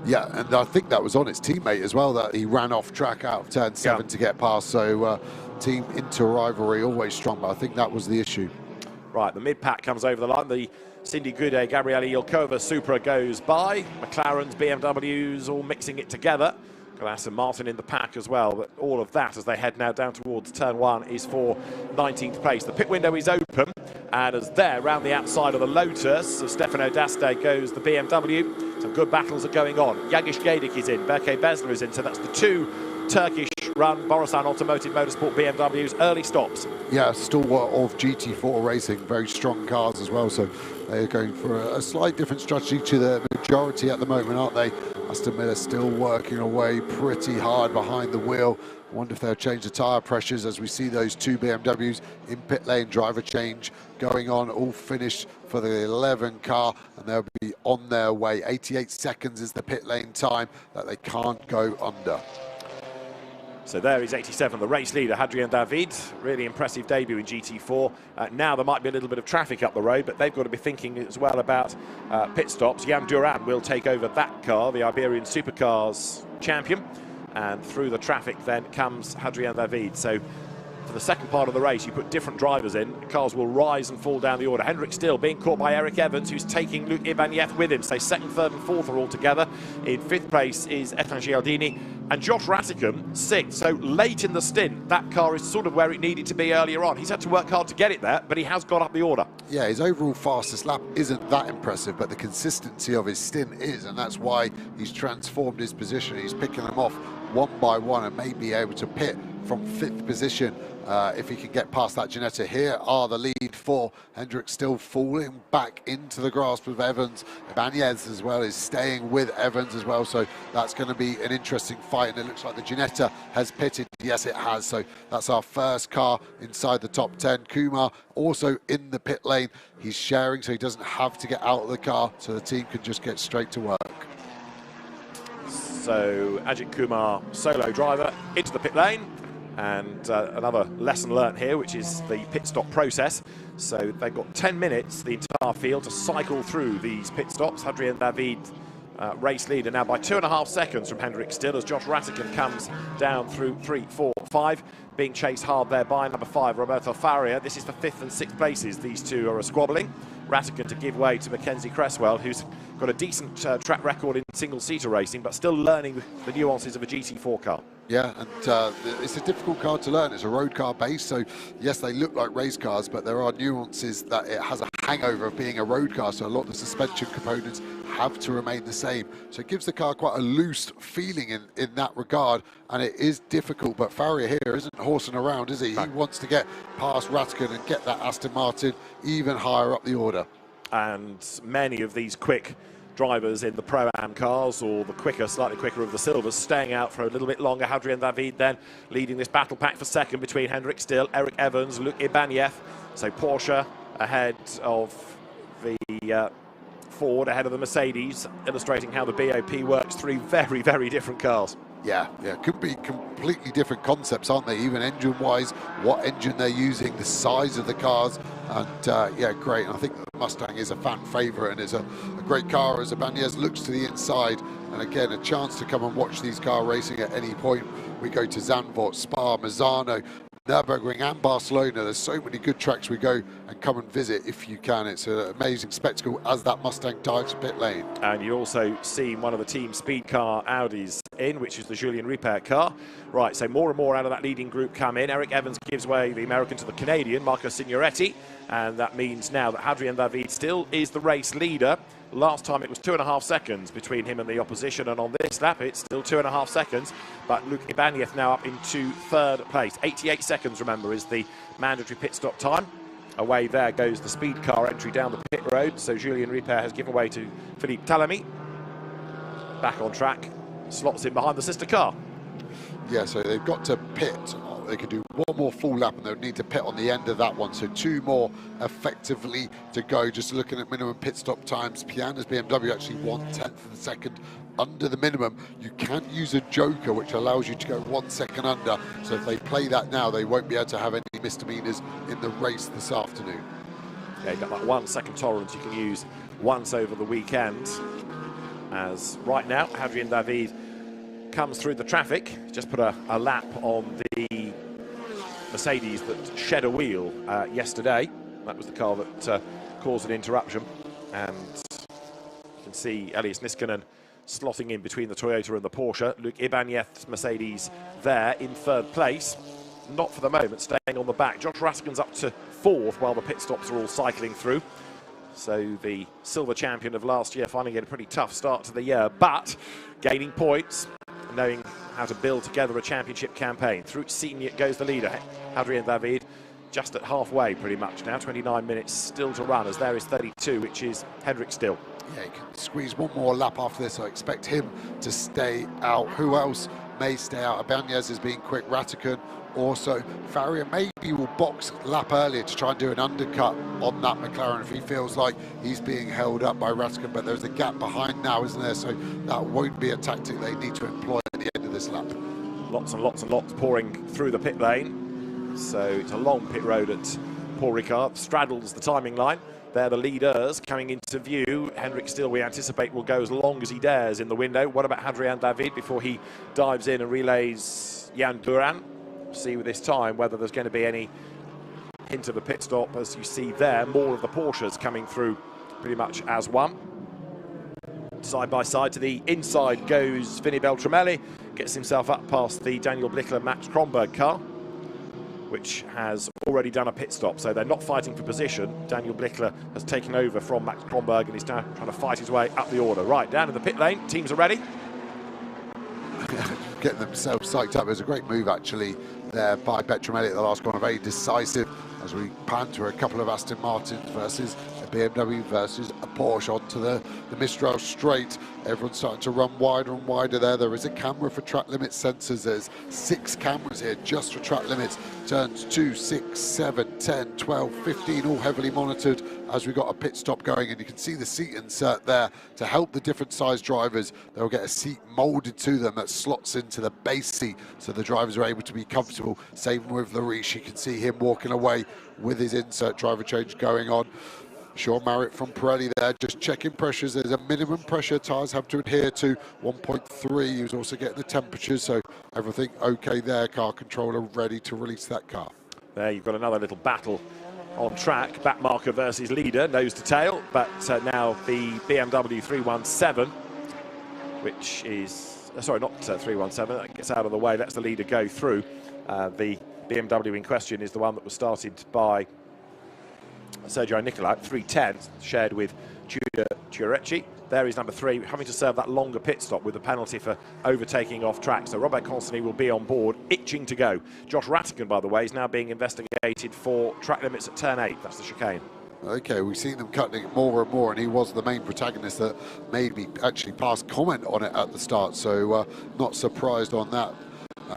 Yeah, and I think that was on its teammate as well, that he ran off track out of turn 7 to get past. So team inter-rivalry always strong, but I think that was the issue. Right, the mid-pack comes over the line. The Cindy Goudet, Gabriele Ilkova Supra goes by. McLarens, BMWs all mixing it together. Got Aston Martin in the pack as well. But all of that, as they head now down towards turn 1, is for 19th place. The pit window is open, and as there, round the outside of the Lotus of Stefano D'Aste goes the BMW. Some good battles are going on. Jagish Gaidik is in, Berke Besler is in, so that's the 2 Turkish-run Borusan Automotive Motorsport BMWs. Early stops. Yeah, stalwart of GT4 Racing, very strong cars as well, so they're going for a slight different strategy to the majority at the moment, aren't they? Aston Miller still working away pretty hard behind the wheel. I wonder if they'll change the tyre pressures as we see those 2 BMWs in pit lane. Driver change going on, all finished for the 11 car, and they'll be on their way. 88 seconds is the pit lane time that they can't go under. So there is 87, the race leader, Hadrien David. Really impressive debut in GT4. Now there might be a little bit of traffic up the road, but they've got to be thinking as well about pit stops. Jan Duran will take over that car, the Iberian Supercars champion. And through the traffic then comes Hadrien David. So for the second part of the race, you put different drivers in. Cars will rise and fall down the order. Hendrik Still being caught by Eric Evans, who's taking Luc Ibanez with him. So 2nd, 3rd and 4th are all together. In 5th place is Ethan Gialdini. And Josh Rattigan, 6th. So late in the stint, that car is sort of where it needed to be earlier on. He's had to work hard to get it there, but he has got up the order. Yeah, his overall fastest lap isn't that impressive, but the consistency of his stint is, and that's why he's transformed his position. He's picking them off one by one and may be able to pit from 5th position if he can get past that Ginetta. Here are the lead 4. Hendrik Still falling back into the grasp of Evans. Ibanez as well is staying with Evans as well, so that's going to be an interesting fight. And it looks like the Ginetta has pitted. Yes, it has. So that's our first car inside the top 10. Kumar also in the pit lane. He's sharing, so he doesn't have to get out of the car, so the team can just get straight to work. So Ajith Kumar, solo driver, into the pit lane. And another lesson learnt here, which is the pit stop process. So they've got 10 minutes, the entire field, to cycle through these pit stops. Hadrien David, race leader now by 2.5 seconds from Hendrik Still, as Josh Rattigan comes down through 3, 4, 5. Being chased hard there by number 5, Roberto Faria. This is for 5th and 6th places. These two are squabbling. Rattigan to give way to Mackenzie Cresswell, who's got a decent track record in single-seater racing, but still learning the nuances of a GT4 car. Yeah, and it's a difficult car to learn. It's a road car base, so yes, they look like race cars, but there are nuances that it has a hangover of being a road car, so a lot of the suspension components have to remain the same. So it gives the car quite a loose feeling in that regard, and it is difficult, but Faria here isn't horsing around, is he? He wants to get past Rattigan and get that Aston Martin even higher up the order. And many of these quick drivers in the Pro-Am cars, or the quicker, slightly quicker of the Silvers, staying out for a little bit longer. Hadrien David then leading this battle pack for 2nd between Hendrik Still, Eric Evans, Luc Ibanez. So Porsche ahead of the Ford, ahead of the Mercedes, illustrating how the BOP works through very, very different cars. Yeah, could be completely different concepts, aren't they? Even engine-wise, what engine they're using, the size of the cars, and yeah, great. And I think the Mustang is a fan favourite and is a great car as Ibanez looks to the inside. And again, a chance to come and watch these car racing at any point. We go to Zandvoort, Spa, Misano, Nürburgring and Barcelona. There's so many good tracks we go and come and visit if you can. It's an amazing spectacle as that Mustang dives pit lane. And you also see one of the team speed car Audis in, which is the Julien Ricard car. Right, so more and more out of that leading group come in. Eric Evans gives way, the American, to the Canadian, Marco Signoretti. And that means now that Hadrien David still is the race leader. Last time it was 2.5 seconds between him and the opposition, and on this lap it's still 2.5 seconds. But Luc Ibanez now up into 3rd place. 88 seconds, remember, is the mandatory pit stop time. Away there goes the speed car entry down the pit road. So Julien Ricard has given way to Philippe Talamy. Back on track, slots in behind the sister car. Yeah, so they've got to pit they could do one more full lap and they would need to pit on the end of that one. So 2 more effectively to go. Just looking at minimum pit stop times, Piana's BMW actually 1/10 of a second under the minimum. You can use a joker, which allows you to go 1 second under. So if they play that now, they won't be able to have any misdemeanors in the race this afternoon. Yeah, you've got that 1 second tolerance you can use once over the weekend. As right now, Hadrian David comes through the traffic. Just put a lap on the Mercedes that shed a wheel yesterday. That was the car that caused an interruption. And you can see Elias Niskanen slotting in between the Toyota and the Porsche. Luc Ibanez's Mercedes there in 3rd place. Not for the moment, staying on the back. Josh Raskin's up to 4th while the pit stops are all cycling through. So the silver champion of last year finally getting a pretty tough start to the year, but gaining points, knowing how to build together a championship campaign. Through Seaton goes the leader, Hadrian David, just at halfway pretty much now. 29 minutes still to run, as there is 32, which is Hendrik Still. Yeah, he can squeeze one more lap after this. I expect him to stay out. Who else may stay out? Ibanez is being quick. Ratican also. Farrier maybe will box lap earlier to try and do an undercut on that McLaren if he feels like he's being held up by Ratican, but there's a gap behind now, isn't there? So that won't be a tactic they need to employ at the end of this lap. Lots and lots and lots pouring through the pit lane. So it's a long pit road at Paul Ricard, straddles the timing line. They're the leaders coming into view. Hendrik Still, we anticipate, will go as long as he dares in the window. What about Hadrian David before he dives in and relays Jan Duran? See with this time whether there's going to be any hint of a pit stop. As you see there, more of the Porsches coming through pretty much as one. Side by side to the inside goes Vinny Beltramelli, gets himself up past the Daniel Blichler Max Kronberg car, which has already done a pit stop, so they're not fighting for position. Daniel Blichler has taken over from Max Kronberg and he's now trying to fight his way up the order. Right, down in the pit lane, teams are ready. Getting themselves psyched up. It was a great move actually there by Beltramelli at the last corner, very decisive as we pan to a couple of Aston Martins versus a BMW versus a Porsche onto the Mistral straight. Everyone's starting to run wider and wider there. There is a camera for track limit sensors. There's 6 cameras here just for track limits. Turns 2, 6, 7, 10, 12, 15, all heavily monitored as we got a pit stop going. And you can see the seat insert there to help the different size drivers. They'll get a seat molded to them that slots into the base seat so the drivers are able to be comfortable. Same with Lariche. You can see him walking away with his insert driver change going on. Sean Marriott from Pirelli there, just checking pressures. There's a minimum pressure tyres have to adhere to, 1.3. He was also getting the temperatures, so everything okay there. Car controller ready to release that car. There you've got another little battle on track. Backmarker versus leader, nose to tail, but now the BMW 317, which is, sorry, not 317, that gets out of the way, lets the leader go through. The BMW in question is the one that was started by Sergio Nicolau, 310, shared with Tudor Chiarecci. There is number 3, having to serve that longer pit stop with a penalty for overtaking off track. So Robert Constantine will be on board, itching to go. Josh Ratican, by the way, is now being investigated for track limits at turn 8. That's the chicane. Okay, we've seen them cutting it more and more, and he was the main protagonist that made me actually pass comment on it at the start, so not surprised on that.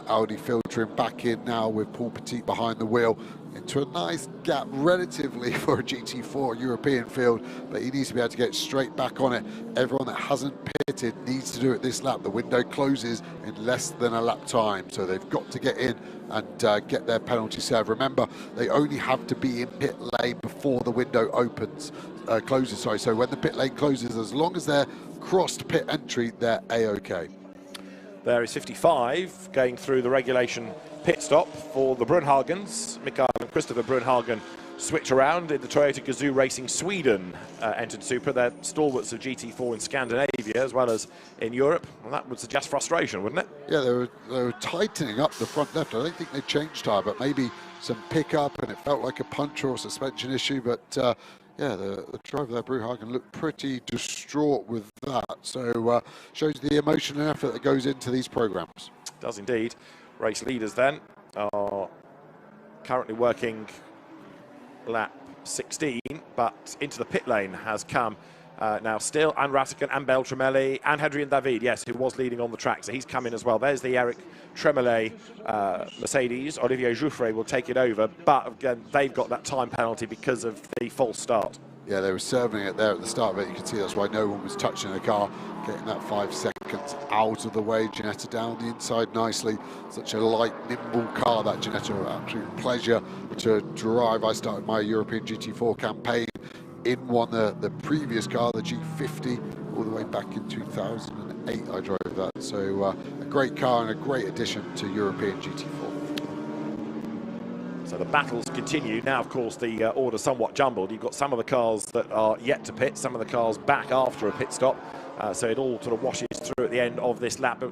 Audi filtering back in now with Paul Petit behind the wheel into a nice gap relatively for a GT4 European field, but he needs to be able to get straight back on it. Everyone that hasn't pitted needs to do it this lap. The window closes in less than a lap time, so they've got to get in and get their penalty serve. Remember, they only have to be in pit lane before the window closes. Sorry, so when the pit lane closes, as long as they're crossed pit entry, they're A-OK. There is 55 going through the regulation pit stop for the Brunhagens. Mikael and Christopher Brunhagen switch around in the Toyota Gazoo Racing Sweden entered Supra. They're stalwarts of GT4 in Scandinavia as well as in Europe. Well, that would suggest frustration, wouldn't it? Yeah, they were tightening up the front left. I don't think they changed tyre, but maybe some pickup, and it felt like a puncture or suspension issue. But yeah, the driver there, Brunhagen, looked pretty distraught with that. So shows the emotion and effort that goes into these programs. Does indeed. Race leaders then are currently working lap 16, but into the pit lane has come now still, and Ratican and Beltramelli and Hadrian David, yes, who was leading on the track, so he's come in as well. There's the Eric Tremellet Mercedes. Olivier Jouffret will take it over, but again, they've got that time penalty because of the false start. Yeah, they were serving it there at the start of it. You can see that's why no one was touching the car, getting that 5 seconds out of the way. Ginetta down the inside nicely. Such a light, nimble car, that Ginetta. Absolute pleasure to drive. I started my European GT4 campaign in one, the previous car, the G50, all the way back in 2008 I drove that. So a great car and a great addition to European GT4. So the battles continue. Now, of course, the order somewhat jumbled. You've got some of the cars that are yet to pit, some of the cars back after a pit stop. So it all sort of washes through at the end of this lap.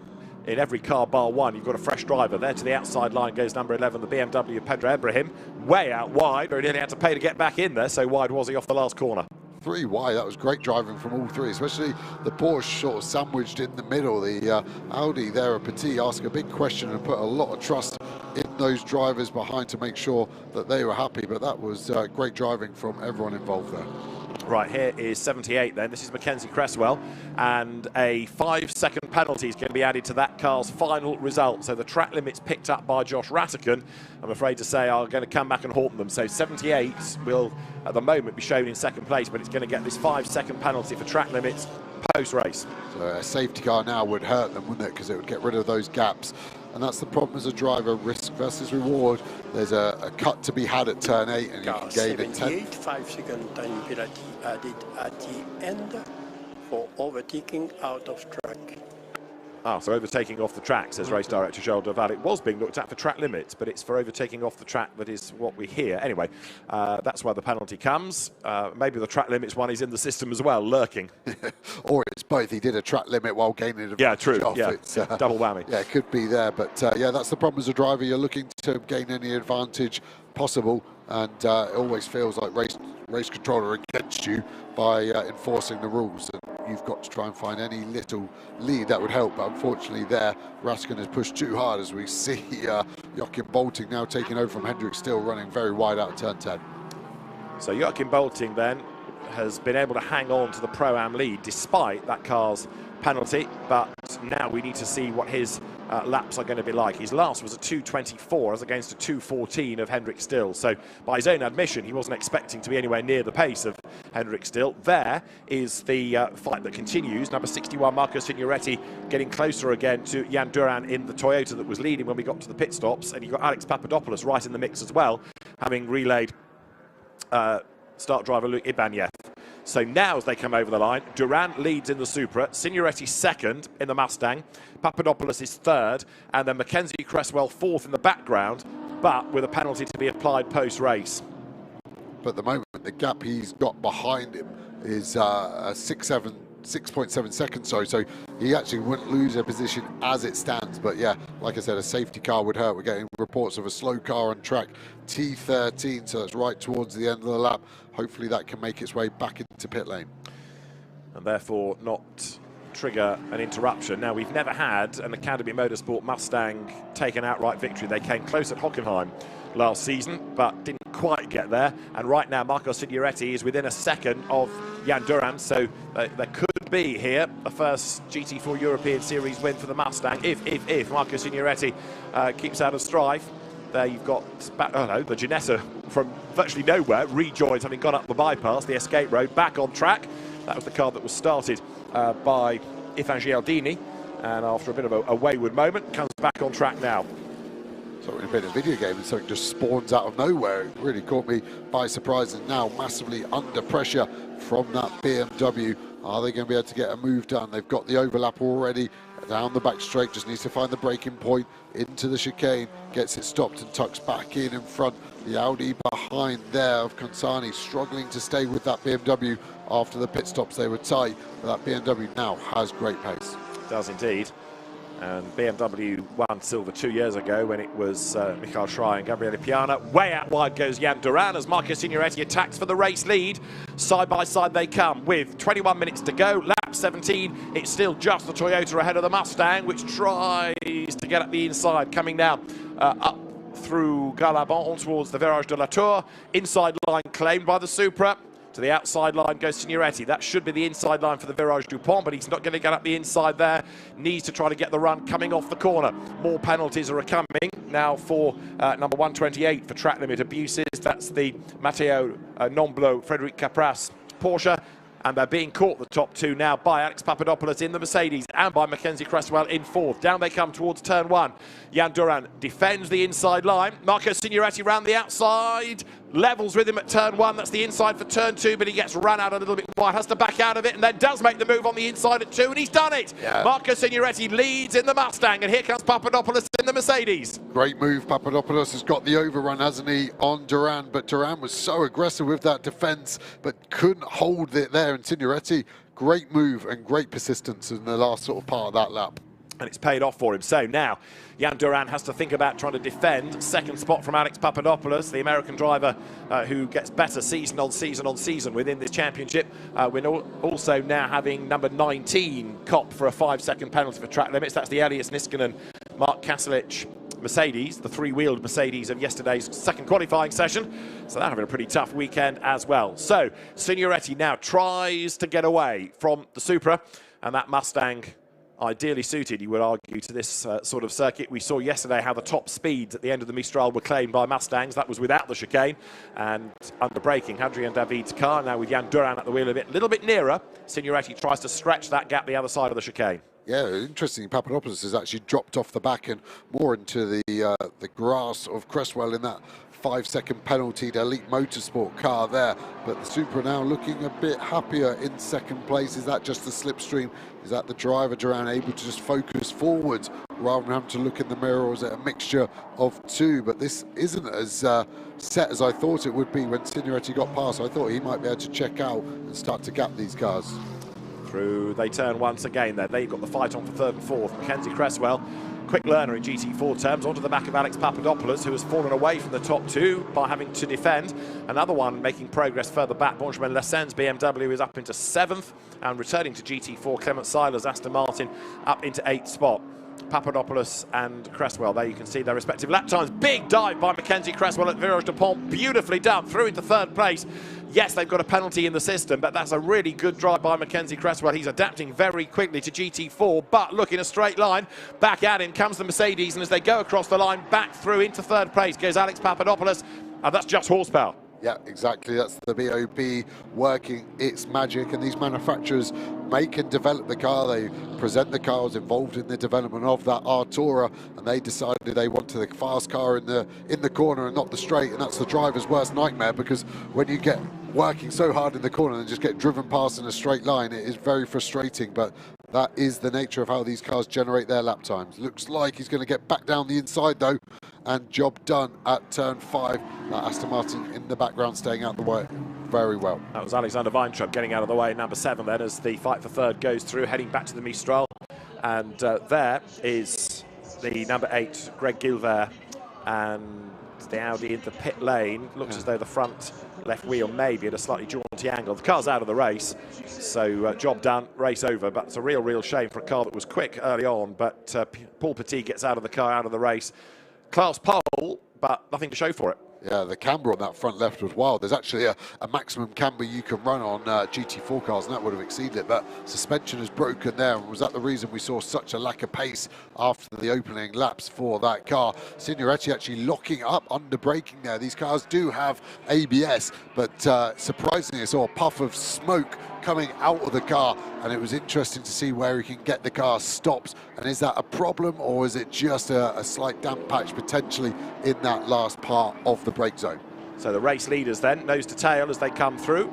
In every car bar one, you've got a fresh driver. There to the outside line goes number 11, the BMW Pedro Ibrahim. Way out wide. Very nearly had to pay to get back in there. So wide was he off the last corner. 3 wide, that was great driving from all three, especially the Porsche sort of sandwiched in the middle. The Audi there, Petit, asked a big question and put a lot of trust in those drivers behind to make sure that they were happy, but that was great driving from everyone involved there. Right, here is 78 then. This is Mackenzie Cresswell, and a 5-second penalty is going to be added to that car's final result. So the track limits picked up by Josh Ratican, I'm afraid to say, are going to come back and haunt them. So 78 will, at the moment, be shown in second place, but it's going to get this 5-second penalty for track limits post-race. So a safety car now would hurt them, wouldn't it? Because it would get rid of those gaps. And that's the problem as a driver, risk versus reward. There's a cut to be had at turn 8, and you can gain it 10. 5-second time penalty added at the end for overtaking out of track. Ah, so overtaking off the track, says race director Joel Duval. It was being looked at for track limits, but it's for overtaking off the track that is what we hear. Anyway, that's where the penalty comes. Maybe the track limits one is in the system as well, lurking. Or it's both. He did a track limit while gaining a yeah, true. off. Yeah, it's, double whammy. Yeah, it could be there, but yeah, that's the problem as a driver. You're looking to gain any advantage possible, and it always feels like race controller against you by enforcing the rules. And you've got to try and find any little lead that would help, but unfortunately there, Ratican has pushed too hard, as we see Joachim Bolting now taking over from Hendrik Still, running very wide out of turn 10. So Joachim Bolting then has been able to hang on to the Pro-Am lead despite that car's penalty, but now we need to see what his laps are going to be like. His last was a 2:24 as against a 2:14 of Hendrik Still. So by his own admission, he wasn't expecting to be anywhere near the pace of Hendrik Still. There is the fight that continues. Number 61, Marco Signoretti, getting closer again to Jan Duran in the Toyota that was leading when we got to the pit stops. And you've got Alex Papadopoulos right in the mix as well, having relayed start driver Luke Ibanez. So now as they come over the line, Duran leads in the Supra, Signoretti second in the Mustang, Papadopoulos is third, and then Mackenzie Cresswell fourth in the background, but with a penalty to be applied post-race. But at the moment, the gap he's got behind him is 6.7 seconds, sorry, so he actually wouldn't lose a position as it stands. But yeah, like I said, a safety car would hurt. We're getting reports of a slow car on track, T13, so that's right towards the end of the lap. Hopefully that can make its way back into pit lane. And therefore not trigger an interruption. Now, we've never had an Academy Motorsport Mustang take an outright victory. They came close at Hockenheim last season, but didn't quite get there. And right now, Marco Signoretti is within a second of Jan Duran, so there could be here a first GT4 European Series win for the Mustang if Marco Signoretti keeps out of strife. There you've got the Ginetta from virtually nowhere rejoins, having gone up the bypass, the escape road, back on track. That was the car that was started by Ifan Gialdini, and after a bit of a wayward moment, comes back on track now. So in a bit of video game, and something just spawns out of nowhere. It really caught me by surprise, and now massively under pressure from that BMW. Are they going to be able to get a move done? They've got the overlap already. Down the back straight, just needs to find the braking point into the chicane, gets it stopped and tucks back in front. The Audi behind there of Consani struggling to stay with that BMW after the pit stops. They were tight, but that BMW now has great pace. It does indeed. And BMW won silver 2 years ago when it was Michael Schrei and Gabriele Piana. Way out wide goes Jan Duran as Marco Signoretti attacks for the race lead. Side by side they come with 21 minutes to go. Lap 17, it's still just the Toyota ahead of the Mustang, which tries to get at the inside, coming now up through Galabon towards the Virage de la Tour. Inside line claimed by the Supra. To the outside line goes Signoretti. That should be the inside line for the Virage du Pont, but he's not going to get up the inside there. Needs to try to get the run coming off the corner. More penalties are coming now for number 128 for track limit abuses. That's the Matteo Nomblo, Frederic Capras Porsche. And they're being caught, the top two now, by Alex Papadopoulos in the Mercedes and by Mackenzie Cresswell in fourth. Down they come towards turn one. Jan Duran defends the inside line. Marco Signoretti round the outside, levels with him at turn one. That's the inside for turn two, but he gets run out a little bit wide, has to back out of it, and then does make the move on the inside at two, and he's done it. Yeah. Marco Signoretti leads in the Mustang, and here comes Papadopoulos in the Mercedes. Great move. Papadopoulos has got the overrun, hasn't he, on Duran, but Duran was so aggressive with that defence, but couldn't hold it there. And Signoretti, great move and great persistence in the last sort of part of that lap. And it's paid off for him. So now Jan Duran has to think about trying to defend. Second spot from Alex Papadopoulos, the American driver who gets better season on season on season within this championship. We're also now having number 19 cop for a 5-second penalty for track limits. That's the Elias Niskanen, Mark Kaselic Mercedes, the three-wheeled Mercedes of yesterday's second qualifying session. So they're having a pretty tough weekend as well. So Signoretti now tries to get away from the Supra, and that Mustang ideally suited, you would argue, to this sort of circuit. We saw yesterday how the top speeds at the end of the Mistral were claimed by Mustangs. That was without the chicane. And under braking, Hadrian David's car, now with Jan Duran at the wheel a little bit nearer. Signoretti tries to stretch that gap the other side of the chicane. Yeah, interesting. Papadopoulos has actually dropped off the back and more into the grass of Cresswell in that 5-second penalty, the Elite Motorsport car there. But the Supra now looking a bit happier in second place. Is that just the slipstream? Is that the driver, Duran, able to just focus forwards rather than having to look in the mirror, or is it a mixture of two? But this isn't as set as I thought it would be when Signoretti got past. I thought he might be able to check out and start to gap these cars. Through they turn once again there. They've got the fight on for third and fourth. Mackenzie Cresswell, quick learner in GT4 terms, onto the back of Alex Papadopoulos, who has fallen away from the top two by having to defend. Another one making progress further back. Benjamin Lessen's BMW is up into 7th, and returning to GT4, Clement Seiler's Aston Martin up into 8th spot. Papadopoulos and Cresswell, there you can see their respective lap times. Big dive by Mackenzie Cresswell at Virage du Pont, beautifully done, through into third place. Yes, they've got a penalty in the system, but that's a really good drive by Mackenzie Cresswell. He's adapting very quickly to GT4, but look, in a straight line, back at him comes the Mercedes, and as they go across the line, back through into third place goes Alex Papadopoulos, and that's just horsepower. Yeah, exactly. That's the BOP working its magic, and these manufacturers make and develop the car. They present the cars involved in the development of that Artura, and they decided they wanted the fast car in the corner and not the straight, and that's the driver's worst nightmare, because when you get working so hard in the corner and just get driven past in a straight line, it is very frustrating. But that is the nature of how these cars generate their lap times. Looks like he's going to get back down the inside though, and job done at turn 5. That Aston Martin in the background staying out the way very well. That was Alexander Weintraub getting out of the way, number 7 then, as the fight for third goes through, heading back to the Mistral. And there is the number 8, Greg Gilver, and the Audi in the pit lane. Looks as though the front left wheel may be at a slightly jaunty angle. The car's out of the race, so job done, race over. But it's a real shame for a car that was quick early on. But Paul Petit gets out of the car, out of the race. Class pole, but nothing to show for it. Yeah, the camber on that front left was wild. There's actually a maximum camber you can run on GT4 cars, and that would have exceeded it, but suspension is broken there. And was that the reason we saw such a lack of pace after the opening laps for that car? Signoretti actually locking up under braking there. These cars do have ABS, but surprisingly, I saw a puff of smoke coming out of the car, and it was interesting to see where he can get the car stopped. And is that a problem, or is it just a slight damp patch potentially in that last part of the brake zone? So the race leaders then, nose to tail as they come through.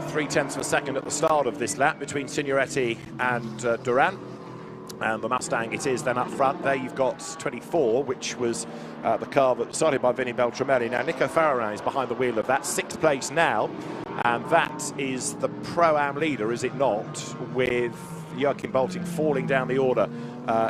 0.3 of a second at the start of this lap between Signoretti and Duran. And the Mustang it is then up front. There you've got 24, which was the car that started by Vinny Beltramelli. Now Nico Farahàn is behind the wheel of that, 6th place now. And that is the Pro-Am leader, is it not, with Joachim Bolting falling down the order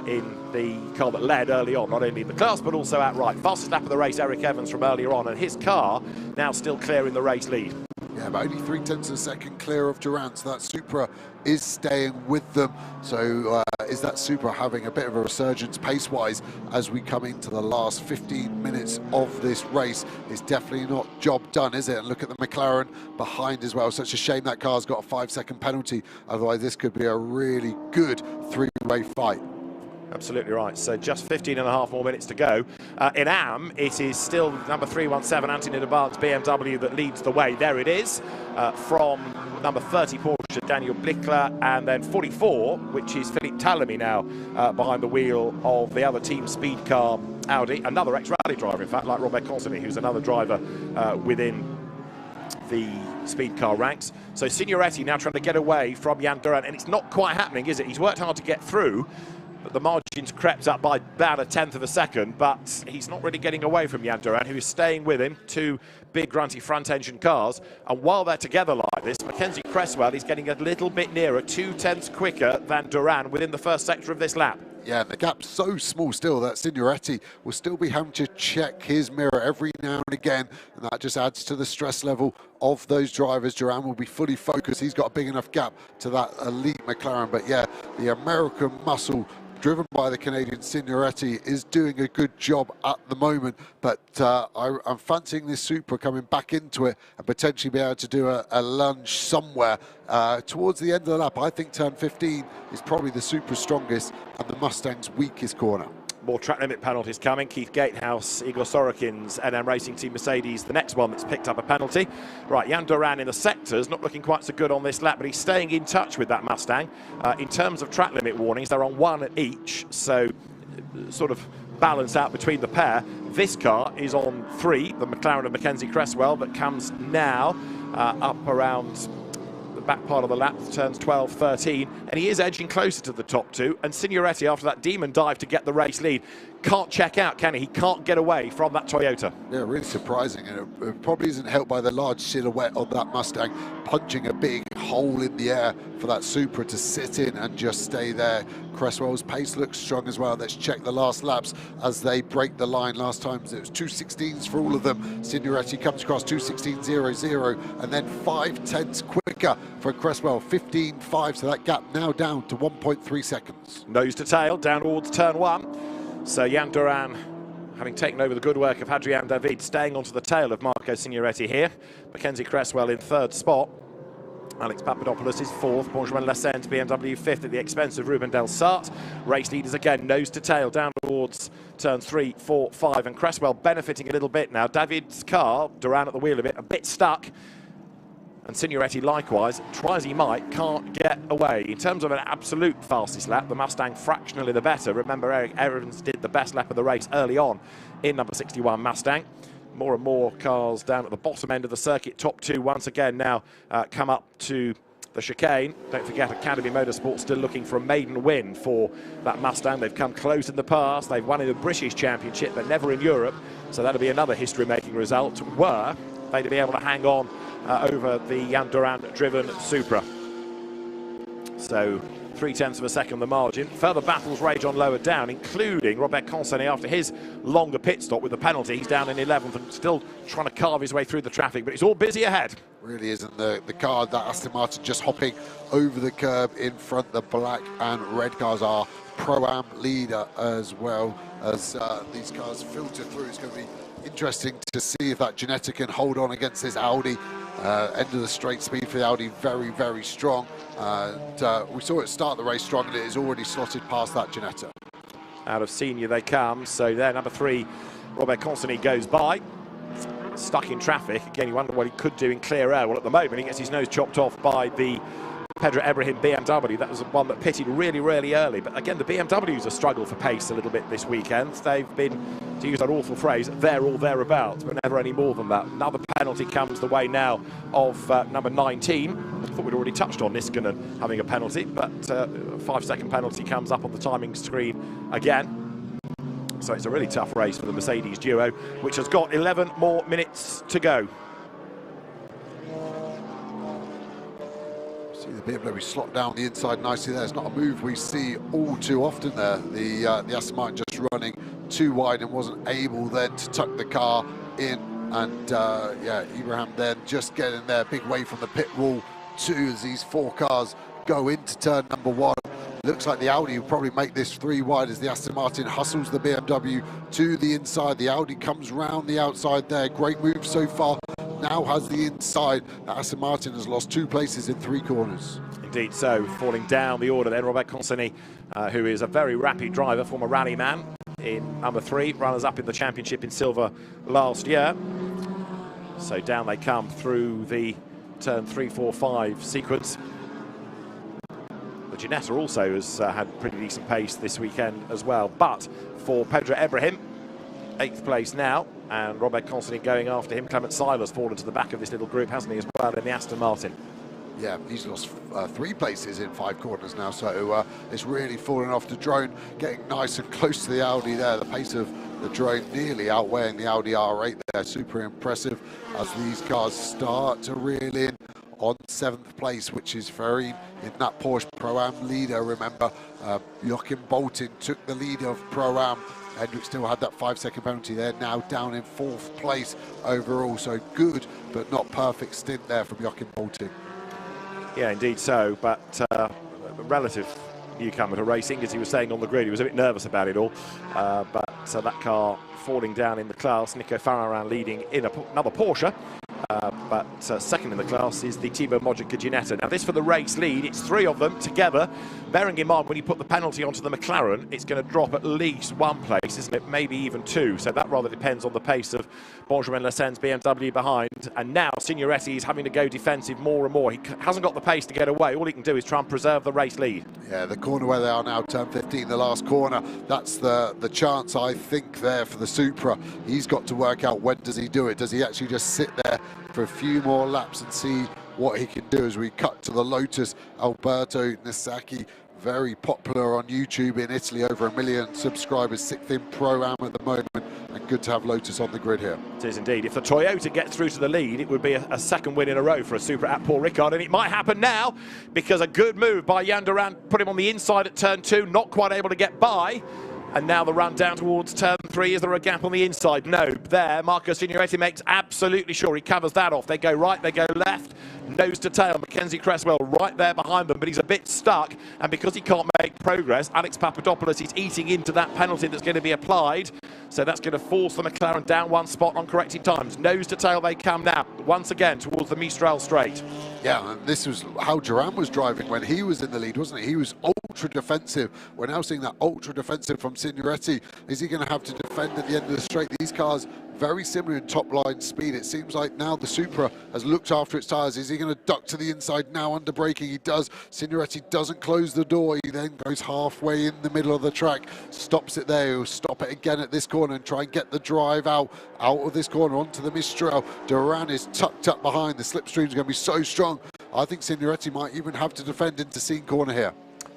in the car that led early on, not only in the class but also outright. Fastest lap of the race, Eric Evans from earlier on, and his car now still clear in the race lead. Yeah, Yeah, but only 0.3 of a second clear of Duran, so that Supra is staying with them. So is that Supra having a bit of a resurgence pace-wise as we come into the last 15 minutes of this race? It's definitely not job done, is it? And look at the McLaren behind as well. Such a shame that car's got a 5-second penalty. Otherwise, this could be a really good three-way fight. Absolutely right. So just 15.5 more minutes to go. In AM, it is still number 317, Anthony Debart's BMW that leads the way. There it is, from number 30 Porsche, Daniel Blickler, and then 44, which is Philippe Talamy now behind the wheel of the other team speed car Audi. Another ex-rally driver, in fact, like Robert Consonny, who's another driver within the speed car ranks. So Signoretti now trying to get away from Jan Duran, and it's not quite happening, is it? He's worked hard to get through, but the margin's crept up by about 1/10 of a second, but he's not really getting away from Jan Duran, who is staying with him. Two big grunty front-engine cars, and while they're together like this, Mackenzie Cresswell is getting a little bit nearer, 0.2 quicker than Duran within the first sector of this lap. Yeah, the gap's so small still that Signoretti will still be having to check his mirror every now and again, and that just adds to the stress level of those drivers. Duran will be fully focused. He's got a big enough gap to that elite McLaren, but yeah, the American muscle driven by the Canadian Signoretti is doing a good job at the moment, but I'm fancying this Supra coming back into it and potentially be able to do a lunge somewhere towards the end of the lap. I think turn 15 is probably the Supra's strongest and the Mustang's weakest corner. More track limit penalties coming. Keith Gatehouse, Igor Sorokin's NM Racing Team Mercedes, the next one that's picked up a penalty. Right, Jan Duran in the sectors, not looking quite so good on this lap, but he's staying in touch with that Mustang. In terms of track limit warnings, they're on 1 each, so sort of balance out between the pair. This car is on 3, the McLaren of Mackenzie Cresswell, that comes now up around the back part of the lap, turns 12, 13, and he is edging closer to the top two. And Signoretti, after that demon dive to get the race lead, can't check out, can he? He can't get away from that Toyota. Yeah, really surprising. And it probably isn't helped by the large silhouette of that Mustang punching a big hole in the air for that Supra to sit in and just stay there. Cresswell's pace looks strong as well. Let's check the last laps as they break the line. Last time it was 2:16s for all of them. Signoretti comes across 2:16.00 and then 0.5 quicker for Cresswell, 15.5, so that gap now down to 1.3 seconds. Nose to tail down towards turn 1. So Jan Duran, having taken over the good work of Hadrian David, staying onto the tail of Marco Signoretti here. Mackenzie Cresswell in 3rd spot. Alex Papadopoulos is 4th. Benjamin Lassens, BMW 5th at the expense of Ruben Del Sart. Race leaders again, nose to tail, down towards turns 3, 4, 5. And Cresswell benefiting a little bit now. David's car, Duran at the wheel of it, a bit stuck. And Signoretti likewise, try as he might, can't get away. In terms of an absolute fastest lap, the Mustang fractionally the better. Remember, Eric Evans did the best lap of the race early on in number 61 Mustang. More and more cars down at the bottom end of the circuit. Top 2 once again now come up to the chicane. Don't forget, Academy Motorsports still looking for a maiden win for that Mustang. They've come close in the past. They've won in the British Championship, but never in Europe. So that'll be another history-making result, were they to be able to hang on over the Jan Duran-driven Supra. So 0.3 of a second the margin. Further battles rage on lower down, including Robert Consonny after his longer pit stop with the penalty. He's down in 11th and still trying to carve his way through the traffic, but it's all busy ahead. Really isn't. The car, that Aston Martin, just hopping over the curb in front. The black and red cars are Pro-Am leader as well as these cars filter through. It's going to be interesting to see if that Ginetta can hold on against this Audi. End of the straight speed for the Audi, very, very strong. We saw it start the race strong, and it is already slotted past that Ginetta. Out of senior they come, so there, number 3, Robert Consonny goes by. Stuck in traffic. Again, you wonder what he could do in clear air. Well, at the moment, he gets his nose chopped off by the Pedro Ibrahim BMW. That was the one that pitted really, really early. But again, the BMWs have struggled for pace a little bit this weekend. They've been, to use that awful phrase, there or thereabouts, but never any more than that. Another penalty comes the way now of number 19. I thought we'd already touched on Niskanen having a penalty, but a 5-second penalty comes up on the timing screen again. So it's a really tough race for the Mercedes duo, which has got 11 more minutes to go. See the BMW slot down the inside nicely there. It's not a move we see all too often there. The Aston Martin just running too wide and wasn't able then to tuck the car in And yeah, Ibrahim then just getting there, big way from the pit wall too, as these 4 cars go into turn number 1. Looks like the Audi will probably make this 3 wide as the Aston Martin hustles the BMW to the inside. The Audi comes round the outside there. Great move so far. Now has the inside. Aston Martin has lost 2 places in 3 corners. Indeed so, falling down the order then, Robert Consini, who is a very rapid driver, former rally man in number 3, runners up in the championship in silver last year. So down they come through the turn 3, 4, 5 sequence. The Ginetta also has had pretty decent pace this weekend as well. But for Pedro Ibrahim, 8th place now, and Robert Consini going after him. Clement Seiler's fallen to the back of this little group, hasn't he, as well, in the Aston Martin. Yeah, he's lost 3 places in 5 corners now, so it's really falling off the drone, getting nice and close to the Audi there. The pace of the drone nearly outweighing the Audi R8 there. Super impressive as these cars start to reel in on 7th place, which is very in that Porsche Pro-Am leader. Remember, Joachim Bolton took the lead of Pro-Am. Hendrick still had that 5-second penalty there, now down in 4th place overall. So good, but not perfect stint there from Joachim Bolton. Yeah, indeed so, but a relative newcomer to racing, as he was saying on the grid. He was a bit nervous about it all, but that car falling down in the class. Nico Farahran leading in another Porsche, but second in the class is the Thibaut Mojica Ginetta. Now this for the race lead, it's 3 of them together. Bearing in mind when you put the penalty onto the McLaren, it's going to drop at least 1 place, isn't it? Maybe even 2. So that rather depends on the pace of Benjamin Lassen's BMW behind. And now Signoretti is having to go defensive more and more. He hasn't got the pace to get away. All he can do is try and preserve the race lead. Yeah, the corner where they are now, turn 15, the last corner. That's the chance, I think, there for the Supra. He's got to work out when does he do it. Does he actually just sit there for a few more laps and see what he can do as we cut to the Lotus? Alberto Nisaki, very popular on YouTube in Italy, over 1 million subscribers, 6th in Pro-Am at the moment, and good to have Lotus on the grid here. It is indeed. If the Toyota gets through to the lead, it would be a 2nd win in a row for a Supra at Paul Ricard, and it might happen now because a good move by Jan Duran put him on the inside at turn 2, not quite able to get by. And now the run down towards turn 3. Is there a gap on the inside? No. There, Marco Signoretti makes absolutely sure he covers that off. They go right, they go left, nose to tail. Mackenzie Cresswell right there behind them, but he's a bit stuck. And because he can't make progress, Alex Papadopoulos is eating into that penalty that's going to be applied. So that's going to force the McLaren down 1 spot on corrected times. Nose to tail they come now, once again towards the Mistral straight. Yeah, and this was how Duran was driving when he was in the lead, wasn't it? He was ultra defensive. We're now seeing that ultra defensive from Signoretti. Is he going to have to defend at the end of the straight? These cars very similar in top line speed. It seems like now the Supra has looked after its tyres. Is he going to duck to the inside now under braking? He does. Signoretti doesn't close the door. He then goes halfway in the middle of the track, stops it there. He'll stop it again at this corner and try and get the drive out of this corner onto the Mistral. Duran is tucked up behind. The slipstream's going to be so strong. I think Signoretti might even have to defend into Scene corner here.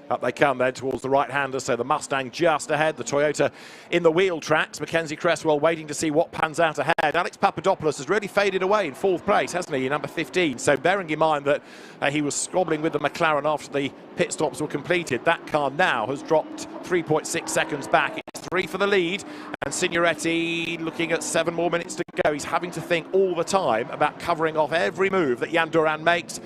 Up they come then towards the right-hander, so the Mustang just ahead, the Toyota in the wheel tracks. Mackenzie Cresswell waiting to see what pans out ahead. Alex Papadopoulos has really faded away in 4th place, hasn't he, in number 15. So bearing in mind that he was squabbling with the McLaren after the pit stops were completed, that car now has dropped 3.6 seconds back. It's 3 for the lead, and Signoretti looking at 7 more minutes to go. He's having to think all the time about covering off every move that Jan Duran makes.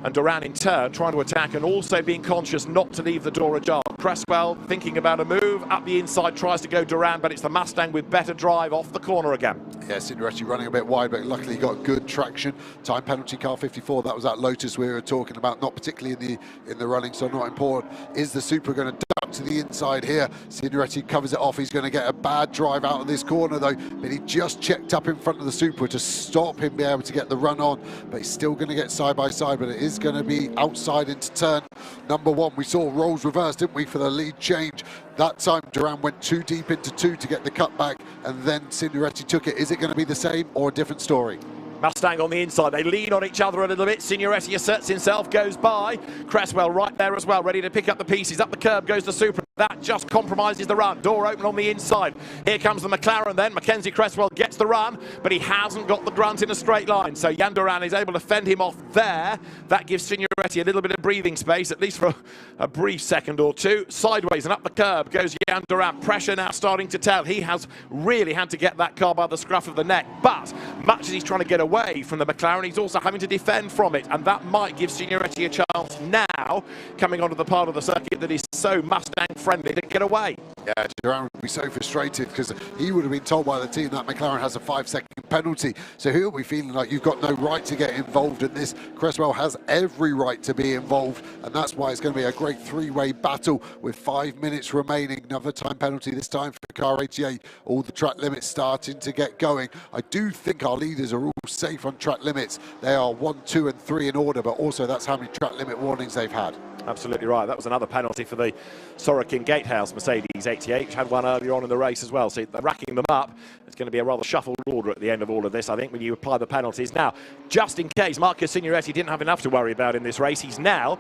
And Duran in turn trying to attack and also being conscious not to leave the door ajar. Cresswell thinking about a move, up the inside tries to go Duran, but it's the Mustang with better drive off the corner again. Yeah, Signoretti running a bit wide, but luckily got good traction. Time penalty car 54, that was that Lotus we were talking about, not particularly in the running, so not important. Is the Supra going to duck to the inside here? Signoretti covers it off. He's going to get a bad drive out of this corner though, but he just checked up in front of the Supra to stop him being able to get the run on, but he's still going to get side by side, but it is going to be outside into turn number 1. We saw roles reversed, didn't we, for the lead change. That time Duran went too deep into 2 to get the cutback, and then Signoretti took it. Is it going to be the same or a different story? Mustang on the inside, they lean on each other a little bit. Signoretti asserts himself, goes by. Cresswell right there as well, ready to pick up the pieces. Up the curb goes the Supra. That just compromises the run. Door open on the inside. Here comes the McLaren then. Mackenzie Cresswell gets the run, but he hasn't got the grunt in a straight line. So Jan Duran is able to fend him off there. That gives Signoretti a little bit of breathing space, at least for a brief second or two. Sideways and up the curb goes Jan Duran. Pressure now starting to tell. He has really had to get that car by the scruff of the neck. But much as he's trying to get away from the McLaren, he's also having to defend from it. And that might give Signoretti a chance now, coming onto the part of the circuit that is so Mustang friendly, to get away. Yeah, Duran would be so frustrated because he would have been told by the team that McLaren has a 5-second penalty. So he'll be feeling like you've got no right to get involved in this. Cresswell has every right to be involved, and that's why it's going to be a great three-way battle with 5 minutes remaining. Another time penalty this time for car 88. All the track limits starting to get going. I do think our leaders are all safe on track limits. They are 1, 2 and 3 in order, but also that's how many track limit warnings they've had. Absolutely right. That was another penalty for the Sorokin Gatehouse Mercedes 88, which had one earlier on in the race as well. So they're racking them up. It's going to be a rather shuffled order at the end of all of this, I think, when you apply the penalties. Now, just in case Marco Signoretti didn't have enough to worry about in this race, he's now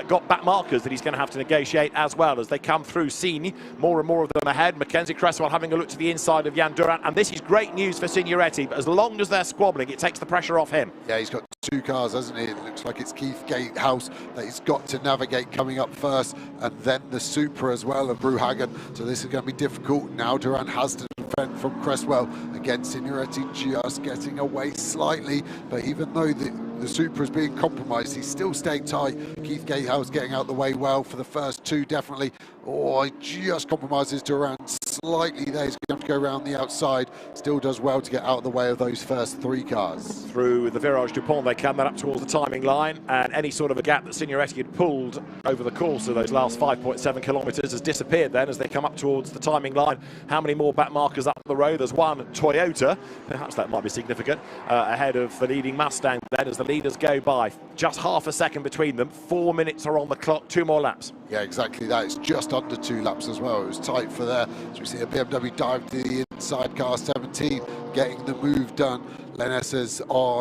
got back markers that he's going to have to negotiate as well as they come through. Seen more and more of them ahead. Mackenzie Cresswell having a look to the inside of Jan Duran, and this is great news for Signoretti, but as long as they're squabbling, it takes the pressure off him. Yeah, he's got 2 cars, hasn't he? It looks like it's Keith Gatehouse that he's got to navigate coming up first, and then the Supra as well of Bruhagen. So this is going to be difficult. Now Duran has to defend from Cresswell. Again, Signoretti just getting away slightly, but even though the Supra is being compromised, he's still staying tight. Keith Gatehouse getting out the way well for the first 2, definitely. Oh, he just compromises Duran slightly there. He's going to have to go around the outside. Still does well to get out of the way of those first 3 cars. Through the Virage Dupont they come, then up towards the timing line, and any sort of a gap that Signoretti had pulled over the course of those last 5.7 kilometres has disappeared then as they come up towards the timing line. How many more back markers up the road? There's one Toyota, perhaps that might be significant, ahead of the leading Mustang then as the leaders go by. Just half a second between them. 4 minutes are on the clock, 2 more laps. Yeah, exactly that. It's just under 2 laps as well. It was tight for there. So we see a BMW dive to the inside, car 17, getting the move done. Lennes is on,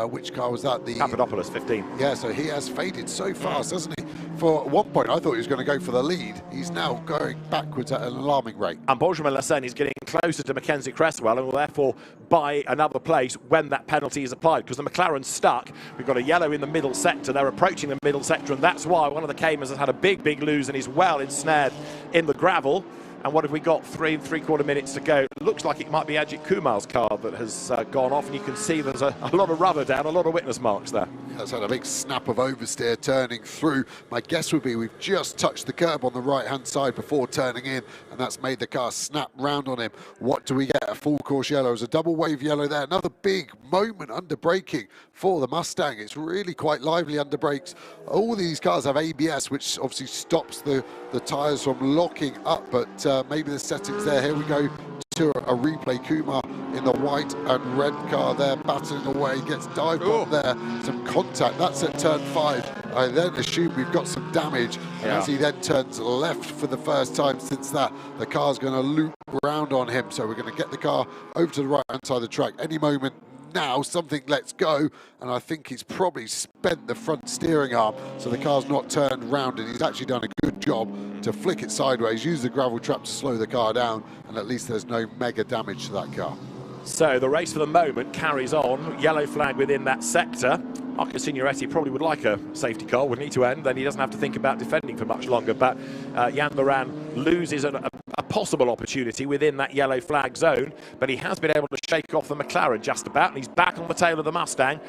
which car was that? The Papadopoulos, 15. Yeah, so he has faded so fast, hasn't he? For one point, I thought he was going to go for the lead. He's now going backwards at an alarming rate. And Benjamin Lassen is getting closer to Mackenzie Cresswell and will therefore buy another place when that penalty is applied, because the McLaren's stuck. We've got a yellow in the middle sector. They're approaching the middle sector, and that's why one of the Camers has had a big lose and is well ensnared in the gravel. And what have we got? 3 3/4 minutes to go. It looks like it might be Ajit Kumar's car that has gone off, and you can see there's a lot of rubber down, a lot of witness marks there. Yeah, it's had a big snap of oversteer turning through. My guess would be we've just touched the curb on the right-hand side before turning in, and that's made the car snap round on him. What do we get? A full course yellow. It's a double wave yellow there. Another big moment under braking for the Mustang. It's really quite lively under brakes. All these cars have ABS, which obviously stops the tyres from locking up, but maybe the settings there. Here we go to a replay. Kumar in the white and red car there, battering away, gets dived on there. Some contact. That's at turn 5. I then assume we've got some damage. And as he then turns left for the first time since that, the car's going to loop round on him. So we're going to get the car over to the right-hand side of the track. Any moment now, something lets go, and I think he's probably spent the front steering arm, so the car's not turned round, and he's actually done a good job to flick it sideways, use the gravel trap to slow the car down, and at least there's no mega damage to that car. So the race for the moment carries on. Yellow flag within that sector. Marco Signoretti probably would like a safety car, wouldn't he, to end? Then he doesn't have to think about defending for much longer. But Jan Duran loses a possible opportunity within that yellow flag zone. But he has been able to shake off the McLaren just about. And he's back on the tail of the Mustang.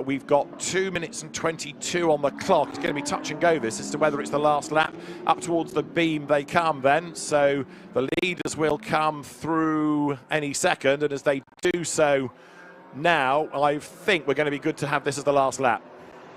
We've got 2 minutes and 22 on the clock. It's going to be touch and go this as to whether it's the last lap. Up towards the beam they come then. So the leaders will come through any second. And as they do so now, I think we're going to be good to have this as the last lap.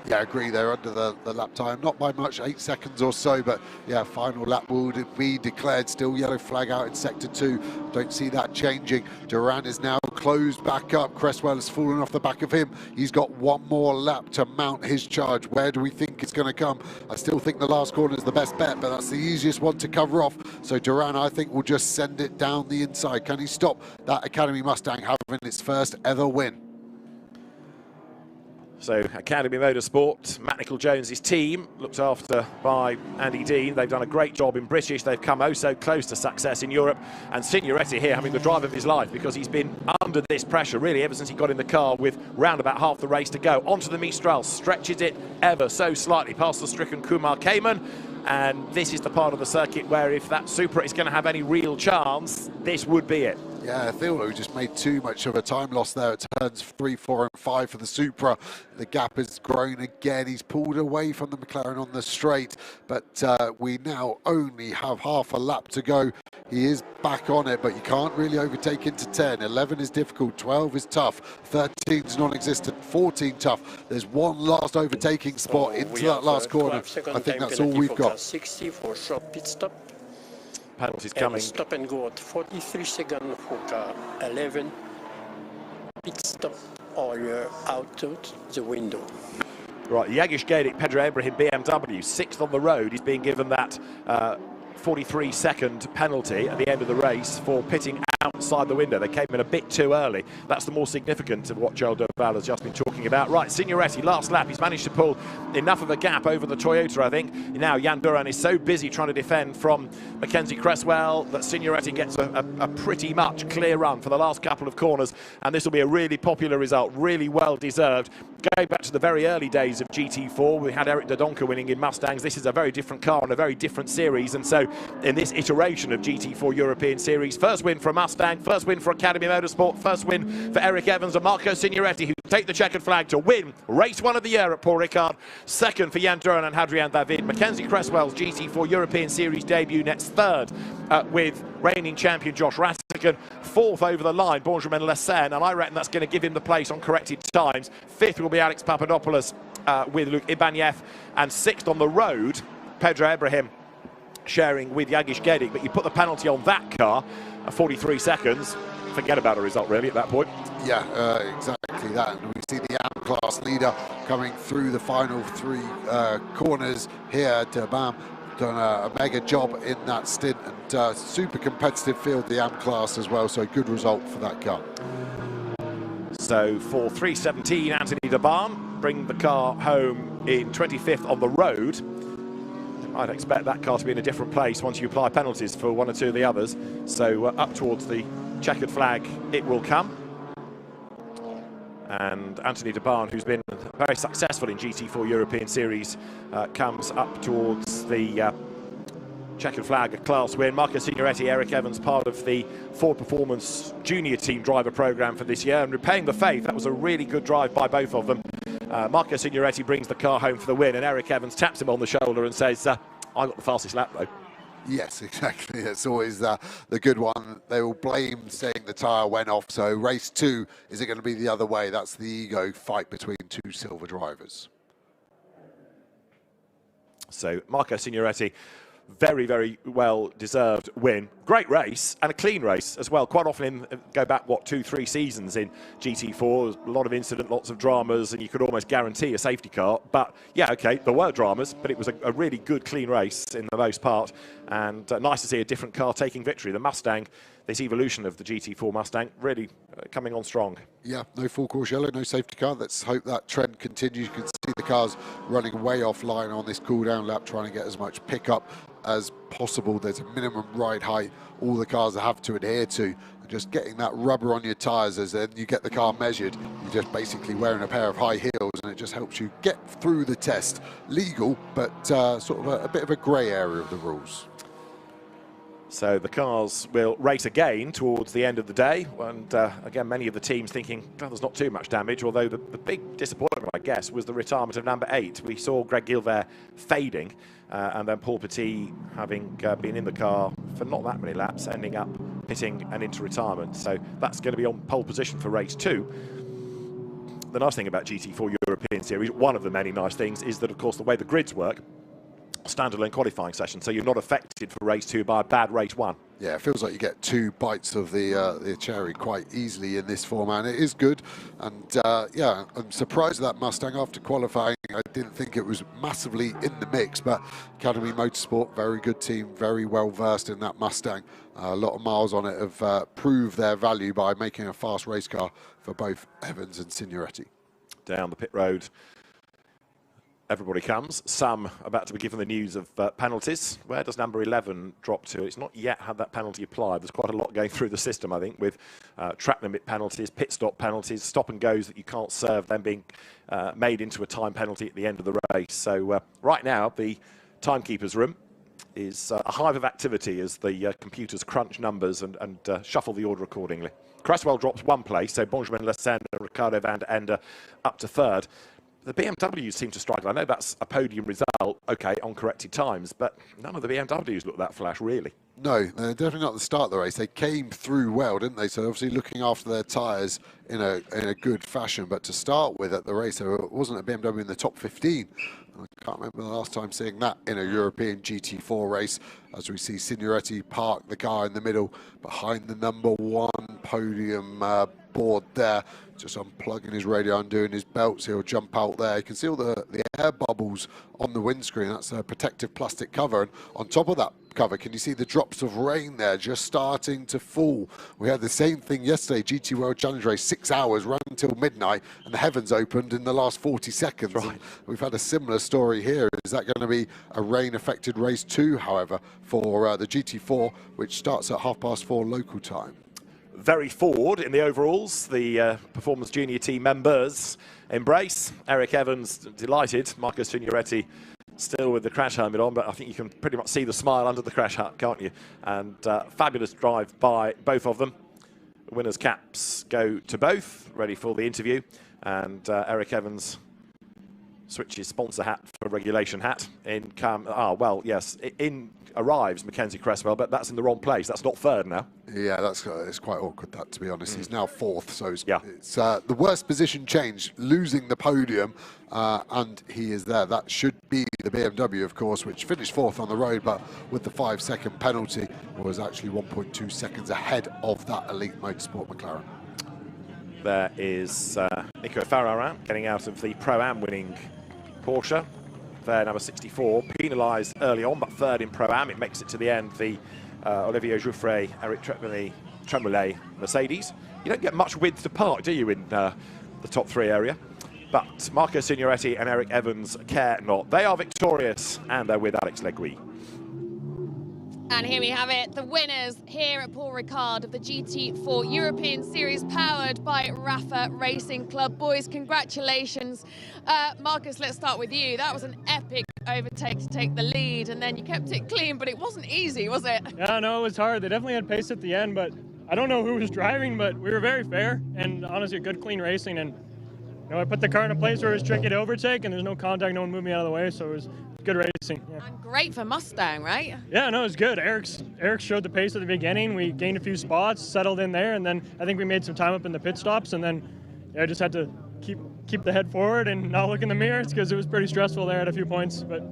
Yeah, I agree. They're under the lap time, not by much, 8 seconds or so, but yeah, final lap will be declared. Still yellow flag out in sector 2. Don't see that changing. Duran is now closed back up. Cresswell has fallen off the back of him. He's got one more lap to mount his charge. Where do we think it's going to come? I still think the last corner is the best bet, but that's the easiest one to cover off. So Duran, I think, will just send it down the inside. Can he stop that Academy Mustang having its first ever win? So Academy Motorsport, Matt Nicol-Jones's team, looked after by Andy Dean. They've done a great job in British. They've come oh so close to success in Europe. And Signoretti here having the drive of his life because he's been under this pressure really ever since he got in the car with round about half the race to go. Onto the Mistral, stretches it ever so slightly past the stricken Kumar Cayman. And this is the part of the circuit where if that Supra is going to have any real chance, this would be it. Yeah, I feel we just made too much of a time loss there at turns 3, 4 and 5 for the Supra. The gap has grown again. He's pulled away from the McLaren on the straight, but we now only have half a lap to go. He is back on it, but you can't really overtake into 10. 11 is difficult, 12 is tough, 13 is non-existent, 14 tough. There's one last overtaking spot into that last corner. I think that's all we've got. 60 for short pit stop. Penalties coming. Stop and go at 43 seconds for car 11. Pit stop or you're out the window. Right, Yagish Gedic, Pedro Ibrahim, BMW, 6th on the road. He's being given that 43-second penalty at the end of the race for pitting outside the window. They came in a bit too early. That's the more significant of what Joel Doval has just been talking about. Right, Signoretti, last lap. He's managed to pull enough of a gap over the Toyota, I think. Now Jan Duran is so busy trying to defend from Mackenzie Cresswell that Signoretti gets a pretty much clear run for the last couple of corners, and this will be a really popular result, really well deserved. Going back to the very early days of GT4, we had Eric Dodonka winning in Mustangs. This is a very different car and a very different series, and so in this iteration of GT4 European Series, first win for Mustang, first win for Academy Motorsport, first win for Eric Evans and Marco Signoretti, who take the checkered flag to win race 1 of the year at Paul Ricard. Second for Jan Duran and Hadrian David. Mackenzie Cresswell's GT4 European Series debut nets third with reigning champion Josh Rattigan. Fourth over the line, Benjamin Lessein, and I reckon that's going to give him the place on corrected times. Fifth will be Alex Papadopoulos with Luke Ibanev, and sixth on the road, Pedro Ibrahim sharing with Yagish Gedic. But you put the penalty on that car, 43 seconds, forget about a result really at that point. Yeah, exactly that. And we see the M-Class leader coming through the final 3 corners here. Bam done a mega job in that stint, and super competitive field, the M-Class as well, so good result for that car. So for 3:17, Anthony DeBarn bring the car home in 25th on the road. I'd expect that car to be in a different place once you apply penalties for 1 or 2 of the others. So up towards the checkered flag it will come. And Anthony DeBarn, who's been very successful in GT4 European Series, comes up towards the checkered flag, a class win. Marco Signoretti, Eric Evans, part of the Ford Performance Junior Team driver program for this year, and repaying the faith. That was a really good drive by both of them. Marco Signoretti brings the car home for the win, and Eric Evans taps him on the shoulder and says, I got the fastest lap though. Yes, exactly. It's always the good one. They will blame saying the tyre went off. So race 2, is it going to be the other way? That's the ego fight between 2 silver drivers. So Marco Signoretti, very, very well deserved win. Great race and a clean race as well. Quite often go back, 2-3 seasons in GT4, a lot of incident, lots of dramas, and you could almost guarantee a safety car. But yeah, okay, there were dramas, but it was a really good, clean race in the most part. And nice to see a different car taking victory. The Mustang, this evolution of the GT4 Mustang, really coming on strong. Yeah, no full course yellow, no safety car. Let's hope that trend continues. You can see the cars running way offline on this cool down lap, trying to get as much pickup as possible. There's a minimum ride height all the cars have to adhere to. And just getting that rubber on your tyres as then you get the car measured, you're just basically wearing a pair of high heels, and it just helps you get through the test. Legal, but sort of a bit of a grey area of the rules. So the cars will race again towards the end of the day, and again many of the teams thinking, well, there's not too much damage, although the big disappointment, I guess, was the retirement of number 8. We saw Greg Gilbert fading, and then Paul Petit, having been in the car for not that many laps, ending up pitting and into retirement. So that's going to be on pole position for race 2. The nice thing about GT4 European Series, one of the many nice things, is that of course the way the grids work, standalone qualifying session, so you're not affected for race 2 by a bad race 1. Yeah, it feels like you get 2 bites of the cherry quite easily in this format. It is good, and yeah, I'm surprised that Mustang after qualifying. I didn't think it was massively in the mix, but Academy Motorsport, very good team, very well versed in that Mustang. A lot of miles on it have proved their value by making a fast race car for both Evans and Signoretti. down the pit road. Everybody comes. Some about to be given the news of penalties. Where does number 11 drop to? It's not yet had that penalty applied. There's quite a lot going through the system, I think, with track limit penalties, pit stop penalties, stop and goes that you can't serve, then being made into a time penalty at the end of the race. So right now, the timekeeper's room is a hive of activity as the computers crunch numbers and shuffle the order accordingly. Cresswell drops one place, so Benjamin Leclerc and Ricardo van der Ende up to third. The BMWs seem to struggle. I know that's a podium result, okay, on corrected times, but none of the BMWs look that flash, really. No, they're definitely not at the start of the race. They came through well, didn't they? So obviously looking after their tyres in a good fashion. But to start with at the race, there wasn't a BMW in the top 15. I can't remember the last time seeing that in a European GT4 race, as we see Signoretti park the car in the middle behind the number 1 podium board there, just unplugging his radio, undoing his belts. He'll jump out there. You can see all the air bubbles on the windscreen. That's a protective plastic cover, and on top of that cover, can you see the drops of rain there just starting to fall? We had the same thing yesterday, GT World Challenge race, 6 hours, run until midnight, and the heavens opened in the last 40 seconds. Right. We've had a similar story here. Is that going to be a rain-affected race too, however, for the GT4, which starts at 4:30 local time? Very forward in the overalls, the Performance Junior team members embrace. Eric Evans delighted. Marco Signoretti still with the crash helmet on, but I think you can pretty much see the smile under the crash hat, can't you? And fabulous drive by both of them. Winners' caps go to both, ready for the interview. And Eric Evans switches sponsor hat for regulation hat. In arrives Mackenzie Cresswell, but that's in the wrong place. That's not third now. Yeah, it's quite awkward, that, to be honest. He's now 4th, so it's the worst position change, losing the podium, and he is there. That should be the BMW, of course, which finished 4th on the road, but with the 5-second penalty, was actually 1.2 seconds ahead of that Elite Motorsport McLaren. There is Nico Farrarin getting out of the Pro-Am winning Porsche. There, number 64, penalised early on, but third in Pro-Am. It makes it to the end. The Olivier Jouffret, Eric Tremblay Mercedes. You don't get much width to park, do you, in the top 3 area? But Marco Signoretti and Eric Evans care not. They are victorious, and they're with Alex Legui. And here we have it, the winners here at Paul Ricard of the GT4 European Series, powered by RAFA Racing Club. Boys, congratulations. Marcus, let's start with you. That was an epic overtake to take the lead, and then you kept it clean, but it wasn't easy, was it? Yeah, no, it was hard. They definitely had pace at the end, but I don't know who was driving, but we were very fair, and honestly, good, clean racing. And I put the car in a place where it was tricky to overtake, and there's no contact, no one moved me out of the way, so it was good racing. Yeah. And great for Mustang, right? Yeah, no, it was good. Eric showed the pace at the beginning. We gained a few spots, settled in there, and then I think we made some time up in the pit stops, and then I just had to keep the head forward and not look in the mirrors because it was pretty stressful there at a few points. But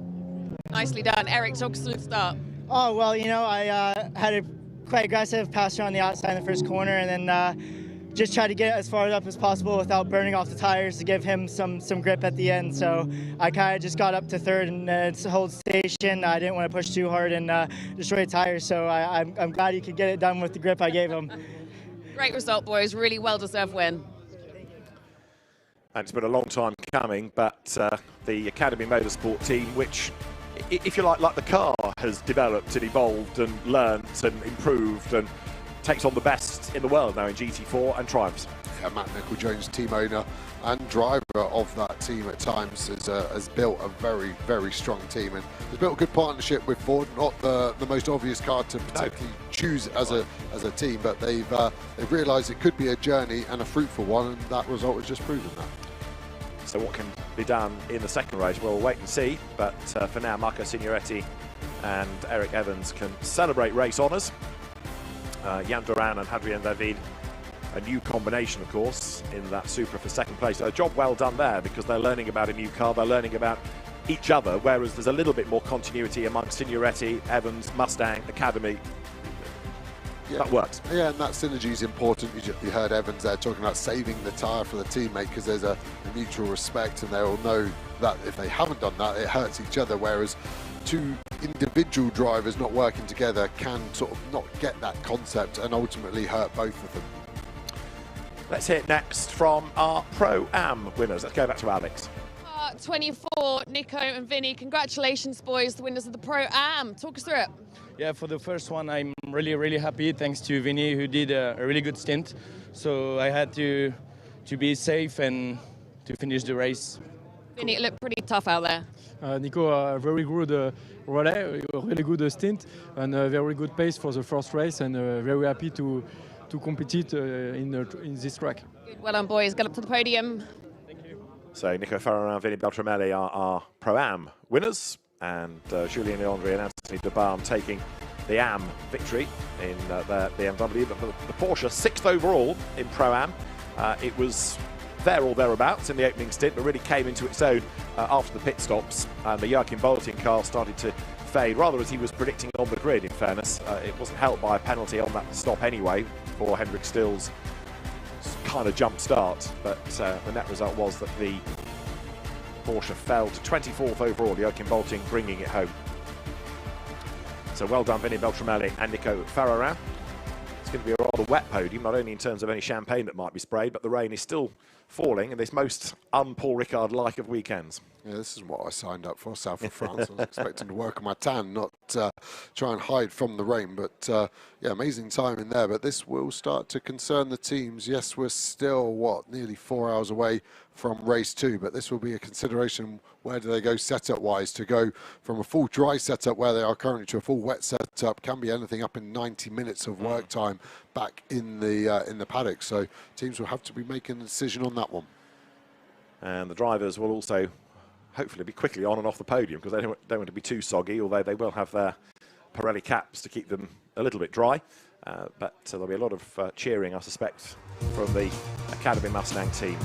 nicely done. Eric, talk us through the start. Oh, well, I had a quite aggressive pass on the outside in the first corner, and then just tried to get as far up as possible without burning off the tires to give him some grip at the end. So I kind of just got up to third and hold station. I didn't want to push too hard and destroy the tires, so I'm glad he could get it done with the grip I gave him. Great result, boys. Really well-deserved win. And it's been a long time coming, but the Academy Motorsport team, which, if you like the car, has developed and evolved and learnt and improved and takes on the best in the world now in GT4 and triumphs. Yeah, Matt Nicol-Jones, team owner and driver of that team at times, has built a very, very strong team, and has built a good partnership with Ford. Not the most obvious car to particularly choose as a team, but they've realised it could be a journey and a fruitful one, and that result has just proven that. So what can be done in the second race? Well, we'll wait and see. But for now, Marco Signoretti and Eric Evans can celebrate race honours. Jan Duran and Hadrien David, a new combination, of course, in that Supra for second place. A job well done there, because they're learning about a new car, they're learning about each other, whereas there's a little bit more continuity among Signoretti, Evans, Mustang, Academy. Yeah. That works. Yeah, and that synergy is important. You heard Evans there talking about saving the tyre for the teammate, because there's a mutual respect, and they all know that if they haven't done that, it hurts each other, whereas two individual drivers not working together can sort of not get that concept and ultimately hurt both of them. Let's hear next from our Pro-Am winners. Let's go back to Alex. 24, Nico and Vinny, congratulations, boys, the winners of the Pro-Am. Talk us through it. Yeah, for the first one, I'm really happy, thanks to Vinny, who did a really good stint. So I had to be safe and to finish the race. Vinny, it looked pretty tough out there. Nico, very good relay, really good stint, and a very good pace for the first race, and very happy to compete in this track. Good. Well done, boys. Get up to the podium. So Nico Ferrer and Vinny Beltramelli are our Pro-Am winners, and Julien Leandri and Anthony DeBarm taking the Am victory in their BMW. But the Porsche 6th overall in Pro-Am. It was there or thereabouts in the opening stint, but really came into its own after the pit stops. And the Joachim Bolting car started to fade, rather as he was predicting on the grid, in fairness. It wasn't helped by a penalty on that stop anyway for Hendrik Still's kind of jump start, but the net result was that the Porsche fell to 24th overall, Joachim Bolting bringing it home. So well done, Vinny Beltramelli and Nico Ferrer. It's going to be a rather wet podium, not only in terms of any champagne that might be sprayed, but the rain is still falling in this most un-Paul Ricard like of weekends. Yeah, this is what I signed up for, south of France. I was expecting to work on my tan, not try and hide from the rain. But yeah, amazing time in there. But this will start to concern the teams. Yes, we're still, nearly 4 hours away from race 2, but this will be a consideration. Where do they go setup-wise? To go from a full dry setup where they are currently to a full wet setup can be anything up in 90 minutes of work time back in the paddock. So teams will have to be making a decision on that one. And the drivers will also hopefully be quickly on and off the podium, because they don't want to be too soggy, although they will have their Pirelli caps to keep them a little bit dry. But there'll be a lot of cheering, I suspect, from the Academy Mustang team.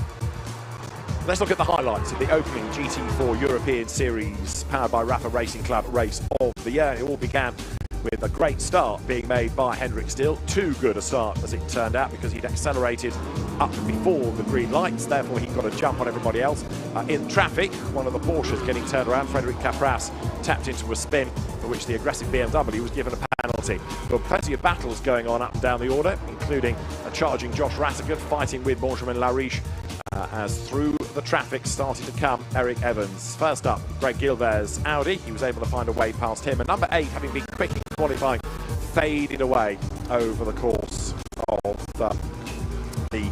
Let's look at the highlights of the opening GT4 European Series powered by RAFA Racing Club race of the year. It all began with a great start being made by Hendrik Still. Too good a start, as it turned out, because he'd accelerated up before the green lights. Therefore, he got a jump on everybody else. In traffic, one of the Porsches getting turned around, Frederic Capras, tapped into a spin, for which the aggressive BMW was given a penalty. There were plenty of battles going on up and down the order, including a charging Josh Rattigan fighting with Benjamin Lariche, as through the traffic started to come Eric Evans. First up, Greg Gilbert's Audi. He was able to find a way past him. And number 8, having been quick in qualifying, faded away over the course of the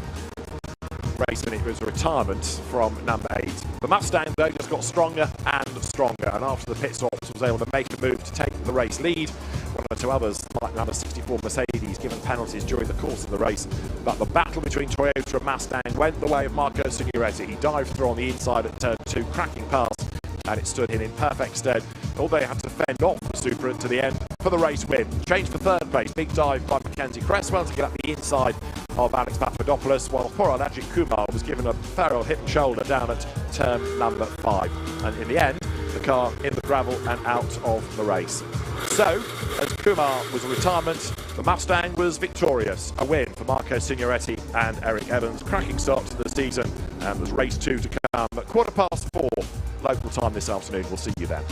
race, and it was a retirement from number 8. The Mustang, though, just got stronger and stronger, and after the pit stops was able to make a move to take the race lead. One or two others, like number 64 Mercedes, given penalties during the course of the race. But the battle between Toyota and Mustang went the way of Marco Signoretti. He dived through on the inside at turn 2, cracking past, and it stood him in perfect stead. Although they had to fend off the Supra to the end for the race win. Change for third place, big dive by Mackenzie Cresswell to get up the inside of Alex Papadopoulos, while Actor Ajith Kumar was given a feral hip and shoulder down at turn number 5. And in the end, the car in the gravel and out of the race. So, as Kumar was a retirement, the Mustang was victorious. A win for Marco Signoretti and Eric Evans. Cracking start to the season, and there's race 2 to come at 4:15 local time this afternoon. We'll see you then.